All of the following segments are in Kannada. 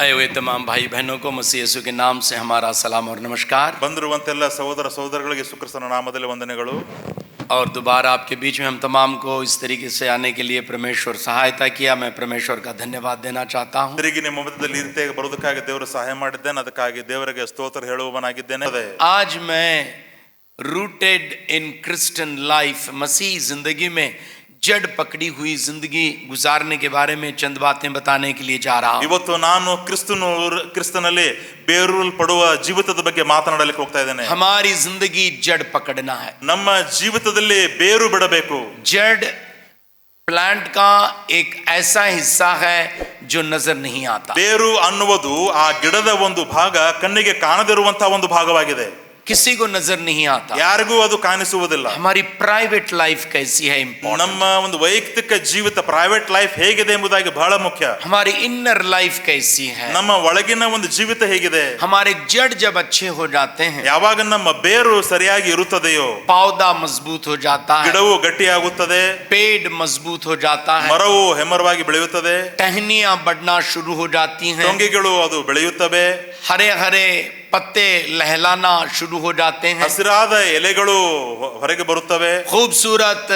आए हुए तमाम भाई बहनों को मसीह यीशु के नाम से हमारा सलाम और नमस्कार। ಬಂದಿರುವಂತೆಲ್ಲ ಸಹೋದರ ಸಹೋದರಗಳಿಗೆ ಯೇಸು ಕ್ರಿಸ್ತನ ನಾಮದಲ್ಲಿ ವಂದನೆಗಳು। और दोबारा आपके बीच में हम तमाम को इस तरीके से आने के लिए परमेश्वर सहायता किया, मैं परमेश्वर का धन्यवाद देना चाहता हूँ। ತಿರುಗಿ ನಿಮ್ಮ ಮಧ್ಯದಲ್ಲಿ ಈ ರೀತಿಯಾಗಿ ಬರೋದಕ್ಕಾಗಿ ದೇವರು ಸಹಾಯ ಮಾಡಿದ್ದೇನೆ, ಅದಕ್ಕಾಗಿ ದೇವರಿಗೆ ಸ್ತೋತ್ರ ಹೇಳುವವನಾಗಿದ್ದೇನೆ। आज मैं रूटेड इन क्रिश्चियन लाइफ, मसीह जिंदगी में जड़ पकड़ी हुई जिंदगी गुजारने के बारे में चंद बातें बताने के लिए जा रहा हूं। ಇವತ್ತು ನಾನು ಕ್ರಿಸ್ತನಲ್ಲಿ ಬೇರೂರಲ್ಪಡುವ ಜೀವಿತದ ಬಗ್ಗೆ ಮಾತನಾಡಲಿಕ್ಕೆ ಹೋಗ್ತಾ ಇದ್ದೇನೆ। हमारी जिंदगी जड़ पकड़ना है, ನಮ್ಮ ಜೀವಿತದಲ್ಲಿ ಬೇರು ಬಿಡಬೇಕು। जड़ प्लांट का एक ऐसा हिस्सा है जो नजर नहीं आता। ಬೇರು ಅನ್ನುವುದು ಆ ಗಿಡದ ಒಂದು ಭಾಗ, ಕಣ್ಣಿಗೆ ಕಾಣದಿರುವಂತಹ ಒಂದು ಭಾಗವಾಗಿದೆ। किसी को नजर नहीं आता, ಯಾರಿಗೂ ಅದು ಕಾಣಿಸುವುದಿಲ್ಲ। हमारी प्राइवेट लाइफ कैसी है इंपॉर्टेंट, ನಮ್ಮ ಒಂದು ವೈಯಕ್ತಿಕ ಜೀವಿತ ಪ್ರೈವೇಟ್ ಲೈಫ್ ಹೇಗಿದೆ ಎಂಬುದಾಗಿ ಬಹಳ ಮುಖ್ಯ। हमारी इनर लाइफ कैसी है, ನಮ್ಮ ಒಳಗಿನ ಒಂದು ಜೀವಿತ ಹೇಗಿದೆ। हमारे जड़ जब अच्छे हो जाते हैं, ಯಾವಾಗ ನಮ್ಮ ಬೇರು ಸರಿಯಾಗಿ ಇರುತ್ತದೆಯೋ पौधा मजबूत हो जाता है, ಗಿಡವು ಗಟ್ಟಿಯಾಗುತ್ತದೆ, पेड़ मजबूत हो जाता है, ಮರವು ಹೆಮ್ಮರವಾಗಿ ಬೆಳೆಯುತ್ತದೆ, टहनियां बढ़ना शुरू हो जाती हैं, ಟೊಂಗೆಗಳು ಅದು ಬೆಳೆಯುತ್ತವೆ, हरे हरे पत्ते लहलाना शुरू हो जाते हैं, ಹಸಿರಾದ ಎಲೆಗಳು ಹೊರಗೆ ಬರುತ್ತವೆ, खूबसूरत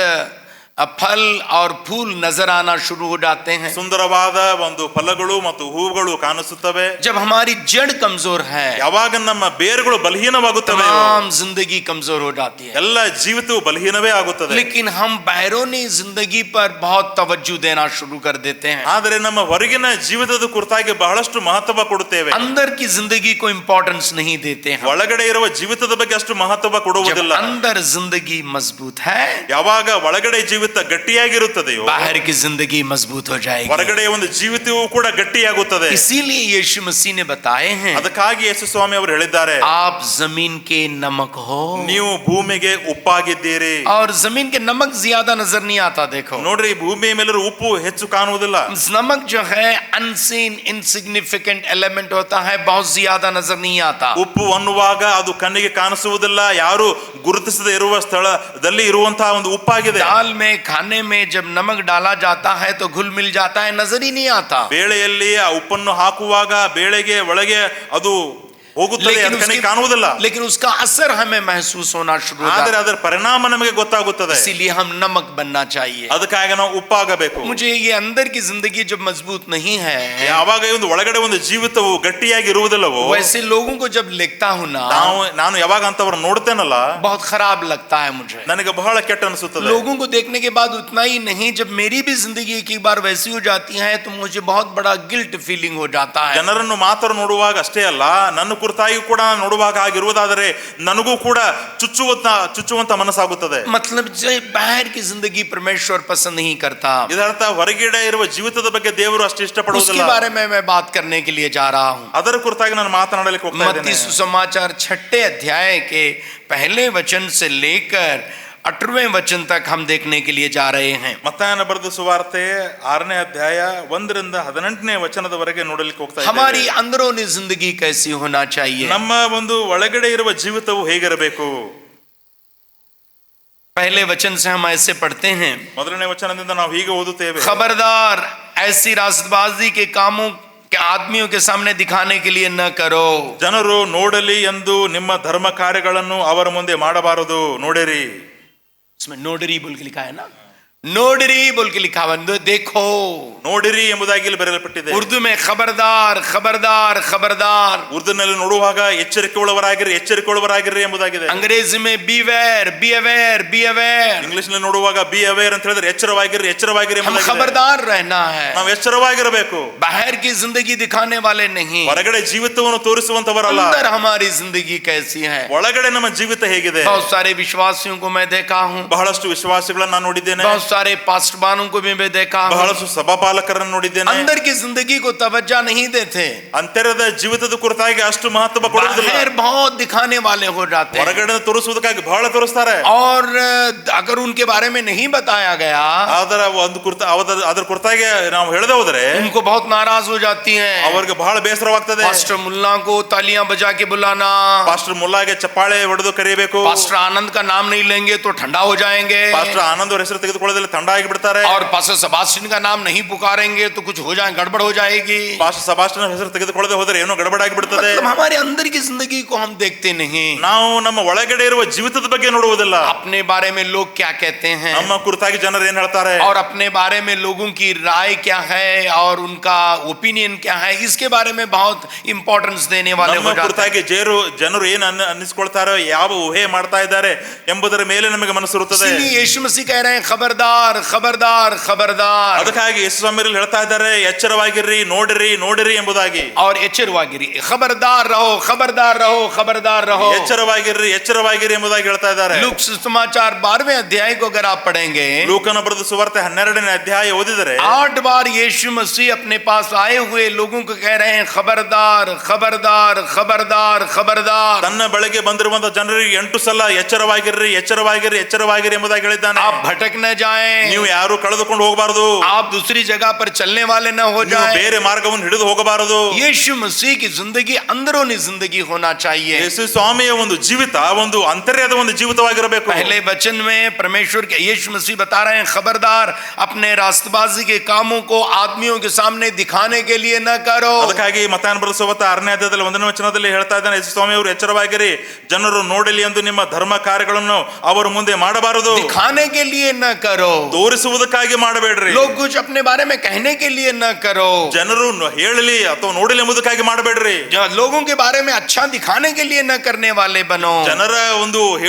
फल और फूल नजर आना शुरू हो जाते हैं। ಸುಂದರವಾದ ಒಂದು ಫಲಗಳು ಮತ್ತು ಹೂವುಗಳು ಕಾಣಿಸುತ್ತವೆ। जब हमारी जड़ कमजोर है, ಯಾವಾಗ ನಮ್ಮ ಬೇರುಗಳು ಬಲಹೀನವಾಗುತ್ತವೆ, तमाम जिंदगी कमजोर हो जाती है। ಎಲ್ಲ ಜೀವಿತವು ಬಲಹೀನವೇ ಆಗುತ್ತದೆ। लेकिन हम बैरूनी जिंदगी पर बहुत तवज्जो देना शुरू कर देते हैं, ಆದರೆ ನಮ್ಮ ಹೊರಗಿನ ಜೀವಿತದ ಕುರಿತಾಗಿ ಬಹಳಷ್ಟು ಮಹತ್ವ ಕೊಡುತ್ತೇವೆ, अंदर की जिंदगी को इंपॉर्टेंस नहीं देते हैं। ಒಳಗಡೆ ಇರುವ ಜೀವಿತದ ಬಗ್ಗೆ ಅಷ್ಟು ಮಹತ್ವ जब ಕೊಡುವುದಿಲ್ಲ। अंदर जिंदगी मजबूत है, ಯಾವಾಗ ಒಳಗಡೆ ಜೀವಿತ ಗಟ್ಟಿಯಾಗಿರುತ್ತದೆಯೋ बाहर की जिंदगी मजबूत हो जाएगी। ಹೊರಗಡೆ ಒಂದು ಜೀವಿತವೂ ಕೂಡ ಗಟ್ಟಿಯಾಗುತ್ತದೆ। इसीलिए यीशु मसीह ने बताए हैं, ಅದಕ್ಕಾಗಿ ಯೇಸು ಸ್ವಾಮಿ ಅವರು ಹೇಳಿದ್ದಾರೆ, आप जमीन के नमक हो। ನೀವು ಭೂಮಿಗೆ ಉಪ್ಪಾಗಿದ್ದೀರಿ। और जमीन के नमक ज्यादा नजर नहीं आता। देखो ನೋಡ್ರಿ, ಭೂಮಿಯ ಮೇಲಿರೋ ಉಪ್ಪು ಹೆಚ್ಚು ಕಾಣುವುದಿಲ್ಲ। नमक जो है अनसीन इनसिग्निफिकेंट एलिमेंट होता है, बहुत ज्यादा नजर नहीं आता। ಉಪ್ಪು ಅನ್ನುವಾಗ ಅದು ಕಣ್ಣಿಗೆ ಕಾಣಿಸುವುದಿಲ್ಲ, ಯಾರು ಗುರುತಿಸದೇ ಇರುವ ಸ್ಥಳದಲ್ಲಿ ಇರುವಂತಹ ಒಂದು ಉಪ್ಪಾಗಿದೆ। दाल में खाने में जब नमक डाला जाता है तो घुल मिल जाता है, नजर ही नहीं आता। ಬೇಳೆಯಲ್ಲಿ ಆ ಉಪ್ಪನ್ನು ಹಾಕುವಾಗ ಬೇಳೆಗೆ ಒಳಗೆ ಅದು ಹೋಗುತ್ತದೆ, ಅದು ಕಣ್ಣಿಗೆ ಕಾಣುವುದಿಲ್ಲ। लेकिन उसका असर हमें महसूस होना शुरू होता ಆದರೆ है। ಅದರ ಪರಿಣಾಮ ನಮಗೆ ಗೊತ್ತಾಗುತ್ತದೆ। इसीलिए हम नमक बनना चाहिए। ಅದಕ್ಕಾಗಿ ನಾವು ಉಪ್ಪಾಗಬೇಕು। मुझे ये अंदर की जिंदगी जब मजबूत नहीं है, ಯಾವಾಗ ಒಂದು ಒಳಗಡೆ ಒಂದು ಜೀವಿತವು ಗಟ್ಟಿಯಾಗಿ ಇರುವುದಿಲ್ಲವೋ, वैसे लोगों को जब लिखता हूं ना, ನಾನು ಯಾವಾಗ ಅಂತವರನ್ನು ನೋಡ್ತೇನಲ್ಲ, बहुत खराब लगता है मुझे। ನನಗೆ ಬಹಳ ಕೆಟ್ಟ ಅನಿಸುತ್ತದೆ। लोगों को देखने के बाद उतना ही नहीं, जब मेरी भी जिंदगी एक बार वैसी हो जाती है तो मुझे बहुत बड़ा गिल्ट फीलिंग हो जाता है। ಜನರನ್ನು ಮಾತ್ರ ನೋಡುವಾಗ ಅಷ್ಟೇ ಅಲ್ಲ, ನನ್ನ ಕುರಿತಾಗಿ ಕೂಡ ನೋಡುವಾಗ ಆಗಿರುವುದಾದರೆ ನನಗೂ ಕೂಡ ಚುಚ್ಚುವಂತ ಮನಸ್ಸಾಗುತ್ತದೆ। मतलब जो बाहर की जिंदगी परमेश्वर पसंद नहीं करता, ಇದರರ್ಥ ಹೊರಗಡೆ ಇರುವ ಜೀವಿತದ ಬಗ್ಗೆ ದೇವರು ಅಷ್ಟು ಇಷ್ಟಪಡುವುದಿಲ್ಲ। उसके बारे में मैं बात करने के लिए जा रहा हूँ। ಅದರ ಕುರಿತಾಗಿ ನಾನು ಮಾತನಾಡಲಿಕ್ಕೆ ಹೋಗ್ತಾ मत्ती ಇದ್ದೇನೆ। सुसमाचार 6 अध्याय के पहले वचन से लेकर 18वें वचन तक हम देखने के लिए जा रहे हैं। ಮತ್ತಾಯನ ಬರೆದ ಸುವಾರ್ತೆ 6ನೇ ಅಧ್ಯಾಯ 1ರಿಂದ 18ನೇ ವಚನದವರೆಗೆ ನೋಡಲಿಕ್ಕೆ ಹೋಗ್ತಾ ಇದ್ದೇವೆ। हमारी अंदरूनी जिंदगी कैसी होना चाहिए, ನಮ್ಮ ಒಂದು ಒಳಗಡೆ ಇರುವ ಜೀವಿತವು ಹೇಗಿರಬೇಕು। पहले वचन से हम ऐसे पढ़ते हैं, ಮೊದಲನೇ ವಚನದಿಂದ ನಾವು ಹೀಗೆ ಓದುತ್ತೇವೆ, खबरदार ऐसी रास्तबाजी के कामों के आदमियों के सामने दिखाने के लिए न करो। ಜನರು ನೋಡಲಿ ಎಂದು ನಿಮ್ಮ ಧರ್ಮ ಕಾರ್ಯಗಳನ್ನು ಅವರ ಮುಂದೆ ಮಾಡಬಾರದು। ನೋಡಿರಿ, इसमें नोडरी बोल के लिखा है ना, नोडरी बोल के लिखा है, देखो। ನೋಡಿರಿ ಎಂಬುದಾಗಿ ಇಲ್ಲಿ ಬರೆಯಲ್ಪಟ್ಟಿದೆ। उर्दू में खबरदार खबरदार खबरदार, ಉರ್ದುನಲ್ಲಿ ನೋಡುವಾಗ ಎಚ್ಚರಿಕೆಯುಳ್ಳವರಾಗಿರಿ ಎಂಬುದಾಗಿದೆ। अंग्रेजी में बीवेयर बीअवेयर बीअवेयर, ಇಂಗ್ಲಿಷ್ ನಲ್ಲಿ ನೋಡುವಾಗ ಬಿ ಅವೇರ್ ಅಂತ ಹೇಳಿದ್ರೆ ಎಚ್ಚರವಾಗಿರಿ हम ಎಂಬುದಾಗಿದೆ। खबरदार रहना है, ನಾವು ಎಚ್ಚರವಾಗಿರಬೇಕು। बाहर की जिंदगी दिखाने वाले नहीं, ಹೊರಗಡೆ ಜೀವಿತವನ್ನು ತೋರಿಸುವಂತವರಲ್ಲ, अंदर हमारी जिंदगी कैसी है। ಒಳಗಡೆ ನಮ್ಮ ಜೀವಿತ ಹೇಗಿದೆ। बहुत सारे विश्वासियों को मैं देखा हूँ, ಬಹಳಷ್ಟು ವಿಶ್ವಾಸಿಗಳನ್ನ ನಾನು ನೋಡಿದ್ದೇನೆ, बहुत सारे पास्टरबानों को भी मैं देखा हूँ, ಬಹಳಷ್ಟು ಸಭಾಪಾಲಕರನ್ನು ನೋಡಿದ್ದೇನೆ। अंदर की जिंदगी को तवज्जो नहीं देते, ಅಂತರದ ಜೀವಿತದ ಕುರಿತಾಗಿ ಅಷ್ಟು ಮಹತ್ವ ಕೊಡುವುದಿಲ್ಲ। बाहर बहुत दिखाने वाले हो जाते हैं, ಹೊರಗಡೆ ತೋರಿಸುವುದಕ್ಕಾಗಿ ಬಹಳ ತೋರಿಸ್ತಾರೆ। और अगर उनके बारे में नहीं बताया गया, ಅದರ ಕುರಿತಾಗಿ ನಾವು ಹೇಳದೆ ಹೋದರೆ उनको बहुत नाराज हो जाती हैं। ಅವರಿಗೆ ಬಹಳ ಬೇಸರವಾಗ್ತದೆ। पास्टर मुल्ला को तालियां बजा के बुलाना, ಪಾಸ್ಟರ್ ಮುಲ್ಲಾಗೆ ಚಪ್ಪಾಳೆ ಹೊಡೆದು ಕರೆಯಬೇಕು, पास्टर आनंद का नाम नहीं लेंगे तो ठंडा हो जाएंगे, ಪಾಸ್ಟರ್ ಆನಂದ್ ಅವರ ಹೆಸರು ತೆಗೆದುಕೊಳ್ಳದೆ ಸ್ಥಳದಲ್ಲಿ ತಂಡ ಆಗಿಬಿಡ್ತಾರೆ. और पास्टर सेबास्टियन का नाम नहीं पुकारेंगे तो कुछ हो जाए, गड़बड़ हो जाएगी. ಪಾಸ್ಟರ್ ಸೆಬಾಸ್ಟಿಯನ್ ಹೆಸರು ತೆಗೆದುಕೊಳ್ಳದೆ ಹೋದರೆ ಏನೋ ಗಡಬಡ ಆಗಿಬಿಡುತ್ತದೆ. मतलब हमारे अंदर की जिंदगी को हम देखते नहीं, ನಾವು ನಮ್ಮ ಒಳಗಡೆ ಇರುವ ಜೀವಿತದ ಬಗ್ಗೆ ನೋಡುವುದಿಲ್ಲ. अपने बारे में लोग क्या कहते हैं ನಮ್ಮ ಕುರಿತಾಗಿ ಜನರು ಏನ್ ಹೇಳ್ತಾರೆ, और अपने बारे में लोगों की राय क्या है और उनका ओपिनियन क्या है, इसके बारे में बहुत इंपॉर्टेंस देने वाले ನಮ್ಮ हो जाते हैं. ಕುರಿತಾಗಿ ಜನರು ಏನು ಅನ್ನಿಸ್ಕೊಳ್ತಾರೋ, ಯಾವ ಊಹೆ ಮಾಡ್ತಾ ಇದ್ದಾರೆ ಎಂಬುದರ ಮೇಲೆ ನಮಗೆ ಮನಸ್ಸಿರುತ್ತದೆ. इसलिए यीशु मसीह कह रहे हैं खबरदार खबरदार खबरदार. ಅದಕ್ಕಾಗಿ ಯೇಸು ಸ್ವಾಮಿಗಳು ಹೇಳ್ತಾ ಇದ್ದಾರೆ, ಎಚ್ಚರವಾಗಿರ್ರಿ, ನೋಡಿರಿ ನೋಡಿರಿ ಎಂಬುದಾಗಿ. और ಎಚ್ಚರವಾಗಿರಿ, खबरदार रहो खबरदार रहो खबरदार रहो. ಎಚ್ಚರವಾಗಿರ್ರಿ ಎಚ್ಚರವಾಗಿರಿ ಎಂಬುದಾಗಿ ಹೇಳ್ತಾ ಇದ್ದಾರೆ. लूक सुसमाचार 12वें अध्याय को अगर आप पढ़ेंगे, ಲೂಕನ ಬರೆದ ಸುವಾರ್ತೆ 12ನೇ ಅಧ್ಯಾಯ ಓದಿದರೆ 8 बार यीशु मसीह अपने पास आए हुए लोगों को कह रहे हैं खबरदार खबरदार खबरदार खबरदार. ತನ್ನ ಬಳಿಗೆ ಬಂದಿರುವಂತಹ ಜನರಿಗೆ 8 ಸಲ ಎಚ್ಚರವಾಗಿರ್ರಿ ಎಚ್ಚರವಾಗಿರ್ರಿ ಎಚ್ಚರವಾಗಿರಿ ಎಂಬುದಾಗಿ ಹೇಳಿದ್ದಾನೆ. आप भटक न जाएं, ನೀವು ಯಾರು ಕಳೆದುಕೊಂಡು ಹೋಗಬಾರದು, आप दूसरी जगह पर चलने वाले न हो ನೀವು जाएं. ಬೇರೆ ಮಾರ್ಗವನ್ನು ಹಿಡಿದು ಹೋಗಬಾರದು. यीशु मसीह की जिंदगी अंदरूनी जिंदगी होना चाहिए. ಯೇಸು ಸ್ವಾಮಿಯ ಒಂದು ಜೀವಿತ ಒಂದು ಅಂತರ್ಯದ ಒಂದು ಜೀವಿತವಾಗಿರಬೇಕು. पहले वचन में परमेश्वर के यीशु मसीह बता रहे हैं खबरदार अपने रास्तबाजी के कामों को आदमियों के सामने दिखाने के लिए न करो. ಅದಕ್ಕಾಗಿ ಮತ್ತಾಯನ ಬರೆದ ಸುವಾರ್ತೆ 6ನೇ ಅಧ್ಯಾಯದಲ್ಲಿ 1ನೇ ವಚನದಲ್ಲಿ ಹೇಳ್ತಾ ಇದ್ದಾನೆ, ಯೇಸು ಸ್ವಾಮಿ ಅವರು ಎಚ್ಚರವಾಗಿರಿ, ಜನರು ನೋಡಲಿ ಎಂದು ನಿಮ್ಮ ಧರ್ಮ ಕಾರ್ಯಗಳನ್ನು ಅವರ ಮುಂದೆ ಮಾಡಬಾರದು. दिखाने के लिए न करो, ತೋರಿಸುವುದಕ್ಕಾಗಿ ಮಾಡಬೇಡ್ರಿ. लोग कुछ अपने बारे में कहने के लिए न करो, ಜನರು ಹೇಳಲಿ ಅಥವಾ ನೋಡಲಿ ಎಂಬುದಕ್ಕಾಗಿ ಮಾಡಬೇಡ್ರಿ. लोगों के बारे में अच्छा दिखाने के लिए न करने वाले बनो. ಜನರ ಒಂದು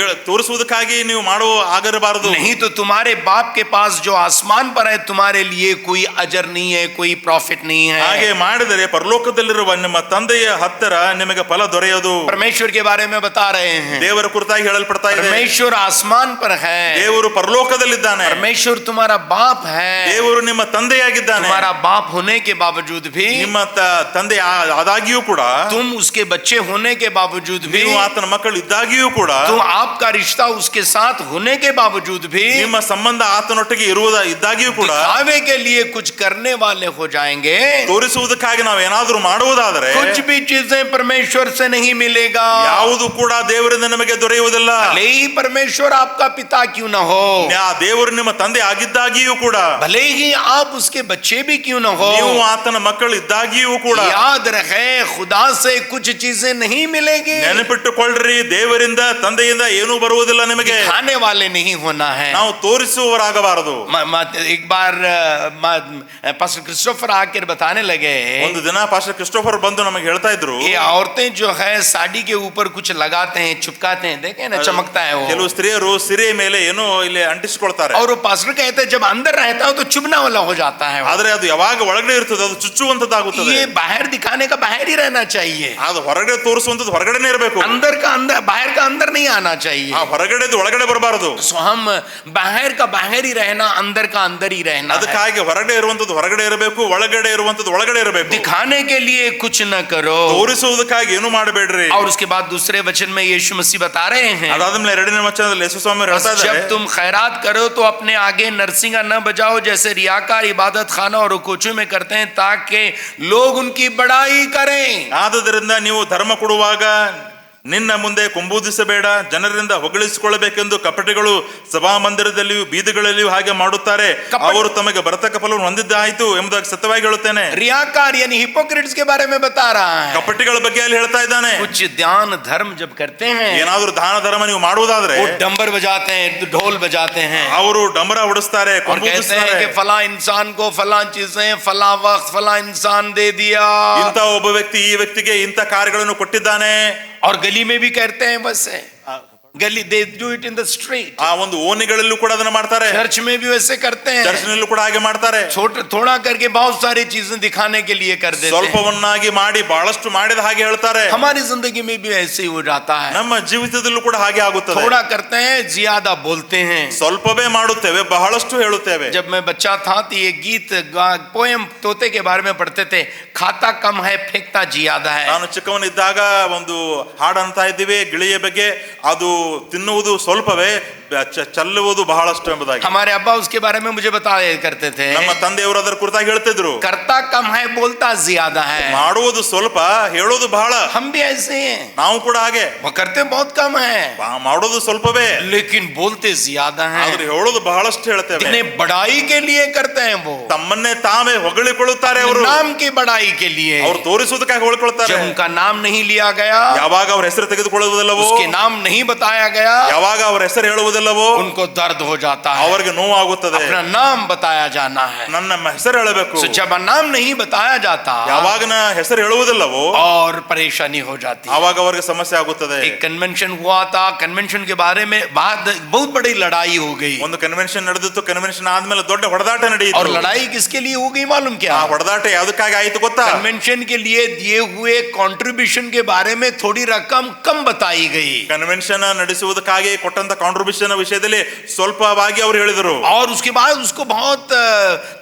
ತೋರಿಸುವುದಕ್ಕಾಗಿ ನೀವು ಮಾಡುವ ಆಗಿರಬಾರದು. नहीं तो तुम्हारे बाप के पास जो आसमान पर है तुम्हारे लिए कोई अजर नहीं है, कोई प्रॉफिट नहीं है. ಹಾಗೆ ಮಾಡಿದರೆ ಪರಲೋಕದಲ್ಲಿರುವ ನಿಮ್ಮ ತಂದೆಯ ಹತ್ತಿರ ನಿಮಗೆ ಫಲ ದೊರೆಯೋದು. परमेश्वर के बारे में बता रहे हैं, ದೇವರ ಕುರಿತಾಗಿ ಹೇಳಲ್ಪಡ್ತಾ ಇದೆ. परमेश्वर आसमान पर है, ದೇವರು ಪರಲೋಕದಲ್ಲಿದ್ದಾನೆ. परमेश्वर तुम्हारा बाप है. ದೇವರು ನಿಮ್ಮ ತಂದೆಯಾಗಿದ್ದಾನೆ. तुम्हारा बाप होने के बावजूद भी, ನಿಮ್ಮ ತಂದೆ ಆದಾಗಿಯೂ ಕೂಡ, तुम उसके बच्चे होने के बावजूद भी, ನೀವು ಆತನ ಮಕ್ಕಳು ಇದ್ದಾಗಿಯೂ ಕೂಡ, तुम आपका रिश्ता उसके साथ होने के बावजूद भी ನಿಮ್ಮ ಸಂಬಂಧ ಆತನೊಟ್ಟಿಗೆ ಇದ್ದಾಗಿಯೂ ಕೂಡ, दिखावे के लिए कुछ करने वाले हो जाएंगे. ತೋರಿಸುವುದಕ್ಕಾಗಿ ನಾವು ಏನಾದರೂ ಮಾಡುವುದಾದರೆ कुछ भी चीजें परमेश्वर से नहीं मिलेगा. ಯಾವುದು ಕೂಡ ದೇವರಿಂದ ನಮಗೆ ದೊರೆಯುವುದಿಲ್ಲ. भले ही परमेश्वर आपका पिता क्यों न हो, ದೇವರು ನಿಮ್ಮ ತಂದೆ ಆಗಿದ್ದಾಗಿಯೂ ಕೂಡ, भले ही आप उसके बच्चे भी क्यों न हो, ನೀವು ಆತನ ಮಕ್ಕಳು ಇದ್ದಾಗಿಯೂ ಕೂಡ, याद रखे खुदा से कुछ चीजें नहीं मिलेगी. ನೆನಪಿಟ್ಟುಕೊಳ್ಳ್ರಿ, ದೇವರಿಂದ ತಂದೆಯಿಂದ ಏನೂ ಬರುವುದಿಲ್ಲ ನಿಮಗೆ. खाने वाले नहीं होना है. ನಾವು ತೋರಿಸುವವರಾಗಬಾರದು. एक बार पास्टर क्रिस्टोफर आकर बताने लगे, ಒಂದು ದಿನ ಪಾಸ್ಟರ್ ಕ್ರಿಸ್ಟೋಫರ್ ಬಂದು ನಮಗೆ ಹೇಳ್ತಾ ಇದ್ರು, ये औरतें जो है साड़ी के ऊपर कुछ लगाते हैं, चिपकाते हैं, देखे ना चमकता है वो. ಕೆಲವು ಸ್ತ್ರೀಯರು ಸಿರೆ ಮೇಲೆ ಏನೋ ಇಲ್ಲಿ ಅಂಟಿಸಿಕೊಳ್ತಾರೆ. और वो पास्टर कहते हैं जब अंदर रहता है तो चुभना वाला हो जाता है. ಆದ್ರೆ ಅದು ಯಾವಾಗ ಒಳಗಡೆ ಇರ್ತದೆ ಅದು ಚುಚ್ಚುವಂತದ್ದಾಗುತ್ತದೆ. ये बाहर दिखाने का बाहर ही रहना चाहिए, ಅದು ಹೊರಗಡೆ ತೋರಿಸುವಂತದ್ದು ಹೊರಗಡೆನೇ ಇರಬೇಕು. अंदर का अंदर, बाहर का अंदर नहीं आना चाहिए. ಆ ಹೊರಗಡೆದು ಒಳಗಡೆ ಬರಬಾರದು. सो हम बाहर का बाहर ही रहना, अंदर का अंदर ही रहना है. ಅದಕ್ಕಾಗಿ ಹೊರಗಡೆ ಇರುವಂತದ್ದು ಹೊರಗಡೆ ಇರಬೇಕು, ಒಳಗಡೆ ಇರುವಂತದ್ದು ಒಳಗಡೆ ಇರಬೇಕು. दिखाने के लिए कुछ न करो. ತೋರಿಸುವುದಕ್ಕಾಗಿ ಏನು ಮಾಡಬೇಡ್ರಿ. और उसके बाद दूसरे वचन में यीशु मसीह बता रहे हैं, ಅದಾದ್ಮೇಲೆ 2ನೇ ವಚನದಲ್ಲಿ ಯೇಸು ಸ್ವಾಮಿ ಹೇಳ್ತಾ जब ಇದ್ದಾರೆ, तुम खैरात करो तो अपने आगे नरसिंगा न बजाओ जैसे रियाकार इबादत खाना और रुकुचू में करते हैं ताकि लोग उनकी बड़ाई करें. ಆದುದರಿಂದ ನೀವು ಧರ್ಮ ಕೊಡುವಾಗ ನಿನ್ನ ಮುಂದೆ ಕೊಂಬೂದಿಸಬೇಡ, ಜನರಿಂದ ಹೊಗಳಿಸಿಕೊಳ್ಳಬೇಕೆಂದು ಕಪಟಿಗಳು ಸಭಾಮಂದಿರದಲ್ಲಿಯೂ ಬೀದಿಗಳಲ್ಲಿಯೂ ಹಾಗೆ ಮಾಡುತ್ತಾರೆ, ಅವರು ತಮಗೆ ಬರತಕ್ಕ ಫಲವನ್ನು ಹೊಂದಿದ್ದಾಯಿತು ಎಂಬುದಾಗಿ ಸತ್ಯವಾಗಿ ಹೇಳುತ್ತೇನೆ. रियाकार यानी हिपोक्रेट्स के बारे में बता रहा है. ಕಪಟಿಗಳ ಬಗ್ಗೆ ಅಲ್ಲಿ ಹೇಳ್ತಾ ಇದ್ದಾನೆ. कुछ ध्यान धर्म जब करते हैं, ಏನಾದ್ರೂ ದಾನ ಧರ್ಮ ನೀವು ಮಾಡುವುದಾದ್ರೆ वो डंबर बजाते हैं, ढोल बजाते हैं ಅವರು ಡಂಬರ ಹೊಡಿಸ್ತಾರೆ, और कहते हैं कि फला इंसान को फला चीजें फला वक्त फला इंसान दे दिया, ಇಂಥ ಒಬ್ಬ ವ್ಯಕ್ತಿ ಈ ವ್ಯಕ್ತಿಗೆ ಇಂಥ ಕಾರ್ಯಗಳನ್ನು ಕೊಟ್ಟಿದ್ದಾನೆ. और गली में भी करते हैं वैसे. गली they do it in the street. ಆ ಒಂದು ಓಣಿಗಳಲ್ಲೂ ಕೂಡ ಅದನ್ನ ಮಾಡ್ತಾರೆ, चर्च में भी वैसे करते हैं, ಚರ್ಚ್ನಲ್ಲೂ ಕೂಡ ಹಾಗೆ ಮಾಡ್ತಾರೆ. थोड़ा करके बहुत सारी चीजें दिखाने के लिए कर देते हैं. ಸ್ವಲ್ಪವನ್ನಾಗಿ ಮಾಡಿ ಬಹಳಷ್ಟು ಮಾಡಿದ ಹಾಗೆ ಹೇಳ್ತಾರೆ. हमारी जिंदगी में भी ऐसे ही हो जाता है. ನಮ್ಮ ಜೀವಿತದಲ್ಲೂ ಕೂಡ ಹಾಗೆ ಆಗುತ್ತದೆ. थोड़ा करते हैं, ज्यादा बोलते हैं. ಸ್ವಲ್ಪವೇ ಮಾಡುತ್ತೇವೆ, ಬಹಳಷ್ಟು ಹೇಳುತ್ತೇವೆ. जब मैं बच्चा था तो ये गीत पोएम तोते के बारे में पढ़ते थे, खाता कम है फेंकता ज्यादा है. ನಾನು ಚಿಕ್ಕವನಿದ್ದಾಗ ಒಂದು ಹಾಡು ಅಂತ ಇದ್ದೀವಿ ಗಿಳಿಯ ಬಗ್ಗೆ, ಅದು ತಿನ್ನುವುದು ಸ್ವಲ್ಪವೇ, ಚೆಲ್ಲುವುದು ಬಹಳಷ್ಟು ಎಂಬುದಾಗಿ. हमारे अब्बा उसके बारे में मुझे बताया करते थे, ನಮ್ಮ ತಂದೆಯವರು ಅದರ ಕುರಿತಾಗಿ ಹೇಳ್ತಿದ್ರು, करता कम है बोलता ज्यादा है. ಮಾಡುವುದು ಸ್ವಲ್ಪ ಹೇಳೋದು ಬಹಳ. हम भी ऐसे हैं, ನಾವು ಕೂಡ ಹಾಗೆ, वो करते बहुत कम है ಮಾಡೋದು ಸ್ವಲ್ಪವೇ लेकिन बोलते ज्यादा है. ಆದ್ರೆ ಹೇಳೋದು ಬಹಳಷ್ಟು ಹೇಳ್ತೇವೆ. इतने बड़ाई के लिए करते हैं वो, ತಮ್ಮನ್ನೇ ತಾವೇ ಹೊಗಳಿಕೊಳ್ಳುತ್ತಾರೆ ಅವರು, नाम की बड़ाई के लिए. ಅವರು ತೋರಿಸುವುದಕ್ಕಾಗಿ ಹೊಗಳಿಕೊಳ್ಳುತ್ತಾರೆ. जब उनका नाम नहीं लिया गया, ಯಾವಾಗ ಅವರ ಹೆಸರು ತೆಗೆದುಕೊಳ್ಳುವುದಿಲ್ಲವೋ, उसके नाम नहीं बताया गया, ಯಾವಾಗ ಅವರ ಹೆಸರು ಹೇಳುವುದಿಲ್ಲವೋ, उनको दर्द हो जाता है. ಅವರಿಗೆ ನೋವಾಗುತ್ತದೆ. अपना नाम बताया जाना है. ನನ್ನ ಹೆಸರು ಹೇಳಬೇಕು. तो जब नाम नहीं बताया जाता, ಯಾವಾಗ ಹೆಸರು ಹೇಳುವುದಿಲ್ಲವೋ, और परेशानी हो जाती है. ಆವಾಗ ಅವರಿಗೆ ಸಮಸ್ಯೆ ಆಗುತ್ತದೆ. एक कन्वेंशन हुआ था, कन्वेंशन के बारे में बाद बहुत बड़ी लड़ाई हो गई. ಒಂದು ಕನ್ವೆನ್ಷನ್ ನಡೆದಿತ್ತು. ಕನ್ವೆನ್ಷನ್ ಆದ್ಮೇಲೆ ದೊಡ್ಡ ಹೊಡೆದಾಟ ನಡೆಯಿತು. और लड़ाई किसके लिए हो गई मालूम क्या? ಆ ಹೊಡೆದಾಟ ಯಾವುದಕ್ಕಾಗಿ ಆಯಿತು ಗೊತ್ತಾ? कन्वेंशन के लिए दिए हुए कंट्रीब्यूशन के बारे में थोड़ी रकम कम बताई गई. ಕನ್ವೆನ್ಷನ್ ನಡೆಸುವುದಕ್ಕಾಗಿ ಕೊಟ್ಟಂತ ಕಾಂಟ್ರಿಬ್ಯೂಷನ್ ವಿಷಯದಲ್ಲಿ ಸ್ವಲ್ಪವಾಗಿ ಅವರು ಹೇಳಿದರು. और उसके बाद उसको बहुत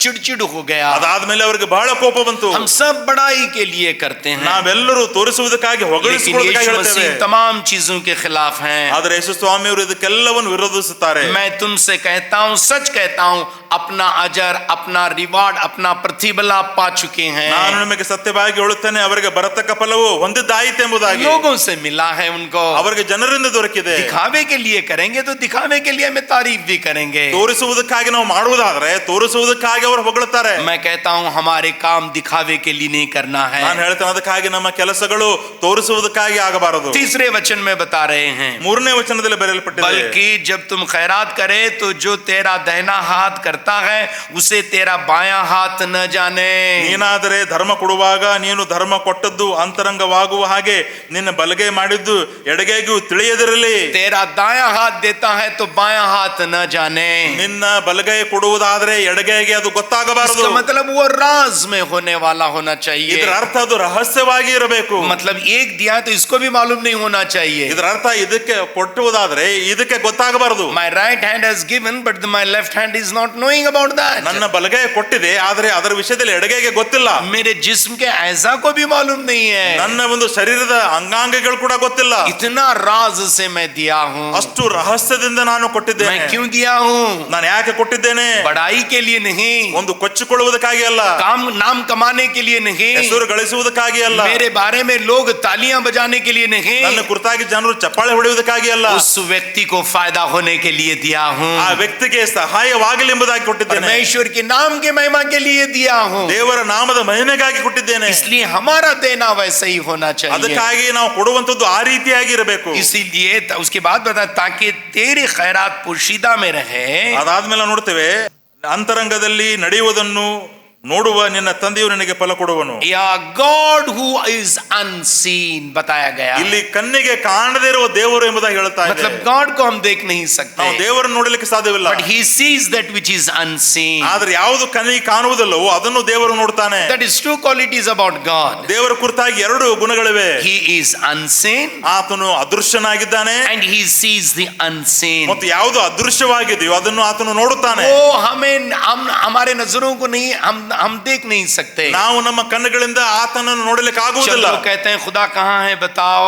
चिड़चिड़ हो गया. ಅದಾದ್ಮೇಲೆ ಅವರಿಗೆ ಬಹಳ ಕೋಪ ಬಂತು. हम सब बड़ाई के लिए करते हैं, ನಾವೆಲ್ಲರೂ ತೋರಿಸುವುದಕ್ಕಾಗಿ लेकिन ಹೊಗಳಿಸಿಕೊಳ್ಳುವುದಕ್ಕಾಗಿ यीशु ಹೇಳ್ತೇವೆ. मसीह तमाम चीजों के खिलाफ हैं. ಆದರೆ ಯೇಸು ಸ್ವಾಮಿಯವರು ಇದಕ್ಕೆಲ್ಲವನ್ನು ವಿರೋಧಿಸುತ್ತಾರೆ. मैं तुमसे कहता हूं, सच कहता हूं, अपना अजर, अपना रिवार्ड, अपना प्रतिफल आप पा चुके हैं. ನಾನು ನಿಮಗೆ ಸತ್ಯವಾಗಿ ಹೇಳುತ್ತೇನೆ, ಅವರಿಗೆ ಬರತಕ್ಕ ಫಲವು ಹೊಂದಿದ್ದಾಯಿತು ಎಂಬುದಾಗಿ. लोगों से मिला है उनको. ಅವರಿಗೆ ಜನರಿಂದ ದೊರಕಿದೆ. दिखावे के लिए करेंगे तो दिखावे के लिए हमें तारीफ भी करेंगे. ತೋರಿಸುವುದಕ್ಕಾಗಿ ನಾವು ಮಾಡುವುದಾದ್ರೆ ತೋರಿಸುವುದಕ್ಕಾಗಿ ಅವರು ಹೊಗಳುತ್ತಾರೆ. मैं कहता हूं हमारे काम दिखावे के लिए नहीं करना है. ನಾನು ಹೇಳ್ತೇನೆ, ಅದಕ್ಕಾಗಿ ನಮ್ಮ ಕೆಲಸಗಳು ತೋರಿಸುವುದಕ್ಕಾಗಿ ಆಗಬಾರದು. तीसरे वचन में बता रहे हैं, ಮೂರನೇ ವಚನದಲ್ಲಿ ಬರೆಯಲ್ಪಟ್ಟಿದೆ, बल्कि जब तुम खैरात करे तो जो तेरा दाहिना हाथ करता है उसे तेरा बायां हाथ न जाने. ನೀನಾದರೆ ಧರ್ಮ ಕೊಡುವಾಗ ನೀನು ಧರ್ಮ ಕೊಟ್ಟದ್ದು ಅಂತರಂಗವಾಗುವ ಹಾಗೆ ನಿನ್ನ ಬಲಗೈ ಮಾಡಿದ್ದು ಎಡಗೈಗೂ ತಿಳಿಯದಿರಲಿ. तेरा दायां हाथ देता है तो बायां हाथ न जाने. ನಿನ್ನ ಬಲಗೈ ಕೊಡುವುದಾದ್ರೆ ಎಡಗೈಗೆ ಅದು ಗೊತ್ತಾಗಬಾರದು. इसका मतलब वो राज में होने वाला होना चाहिए. ಇದರ ಅರ್ಥ ಅದು ರಹಸ್ಯವಾಗಿ ಇರಬೇಕು. मतलब एक दिया तो इसको भी मालूम नहीं होना चाहिए. ಇದರ ಅರ್ಥ ಇದಕ್ಕೆ ಕೊಟ್ಟುವುದಾದ್ರೆ ಇದಕ್ಕೆ ಗೊತ್ತಾಗಬಾರದು. My right hand has given but my left hand is not knowing about that. ನನ್ನ ಬಲಗೈ ಕೊಟ್ಟಿದೆ, ಆದರೆ ಅದರ ವಿಷಯದಲ್ಲಿ ಎಡಗೈಗೆ ಗೊತ್ತಿಲ್ಲ. मेरे जिस्म के ऐसा को भी मालूम नहीं है. ನನ್ನ ಒಂದು ಶರೀರದ ಅಂಗಾಂಗಗಳು ಕೂಡ ಗೊತ್ತಿಲ್ಲ. इतना राज से मैं दिया हूँ. ಅಷ್ಟು ರಹಸ್ಯದಿಂದ ನಾನು ಕೊಟ್ಟಿದ್ದೇನೆ. मैं क्यों दिया हूँ? ನಾನು ಯಾಕೆ ಕೊಟ್ಟಿದ್ದೇನೆ? बड़ाई के लिए नहीं, ಒಂದು ಕೊಚ್ಚಿಕೊಳ್ಳುವುದಕ್ಕಾಗಿ ಅಲ್ಲ, काम नाम कमाने के लिए नहीं, ಹೆಸರು ಗಳಿಸುವುದಕ್ಕಾಗಿ ಅಲ್ಲ, मेरे बारे में लोग तालियां बजाने के लिए नहीं, ನನ್ನ ಕುರಿತಾಗಿ ಜನರು ಚಪ್ಪಾಳೆ ಹೊಡೆಯುವುದಕ್ಕಾಗಿ ಅಲ್ಲ, उस व्यक्ति को फायदा होने के लिए दिया हूँ. ಆ ವ್ಯಕ್ತಿಗೆ ಸಹಾಯವಾಗಲಿ ಎಂಬುದಾಗಿ ಕೊಟ್ಟಿದ್ದೇನೆ. परमेश्वर के नाम के महिमा के लिए दिया हूँ. ದೇವರ ನಾಮದ ಮಹಿಮೆಗಾಗಿ ಕೊಟ್ಟಿದ್ದೇನೆ. इसलिए हमारा देना वैसा ही होना चाहिए. ಅದಕ್ಕಾಗಿ ನಾವು ಕೊಡುವಂತದ್ದು ಆ ರೀತಿಯಾಗಿ ಇರಬೇಕು. इसीलिए उसके बाद बता, ताकि तेरी खैरात पोशीदा में रहे. ಅದಾದ್ಮೇಲೆ ನೋಡ್ತೇವೆ, ಅಂತರಂಗದಲ್ಲಿ ನಡೆಯುವುದನ್ನು ನೋಡುವ ನಿನ್ನ ತಂದೆಯು ನಿನಗೆ ಫಲ ಕೊಡುವನು. या गॉड हु इज अनसीन बताया गया. ಇಲ್ಲಿ ಕಣ್ಣಿಗೆ ಕಾಣದೇ ಇರುವ ದೇವರು ಎಂಬುದಾಗಿ ಹೇಳ್ತಾ ಇದೆ. मतलब गॉड को हम देख नहीं सकते, ನಾವು ದೇವರನ್ನು ನೋಡಲಿಕ್ಕೆ ಸಾಧ್ಯವಿಲ್ಲ. but he sees that which is unseen. ಆದ್ರೆ ಯಾವುದು ಕಣ್ಣಿಗೆ ಕಾಣುವುದಿಲ್ಲವೋ ಅದನ್ನು ದೇವರು ನೋಡ್ತಾನೆ. That is two qualities about God. ದೇವರ ಕುರಿತಾಗಿ ಎರಡು ಗುಣಗಳಿವೆ. He is unseen ಆತನು ಅದೃಶ್ಯನಾಗಿದ್ದಾನೆ, and he sees the unseen. ಮತ್ತು ಯಾವುದು ಅದೃಶ್ಯವಾಗಿದೆಯೋ ಅದನ್ನು ಆತನು ನೋಡುತ್ತಾನೆ. वो हमें हमारे नजरों को नहीं हम देख नहीं सकते. ನಾವು ನಮ್ಮ ಕಣ್ಣುಗಳಿಂದ ಆತನನ್ನು ನೋಡಲಿಕ್ಕೆ ಆಗುವುದಿಲ್ಲ. लोग कहते हैं खुदा कहाँ है बताओ.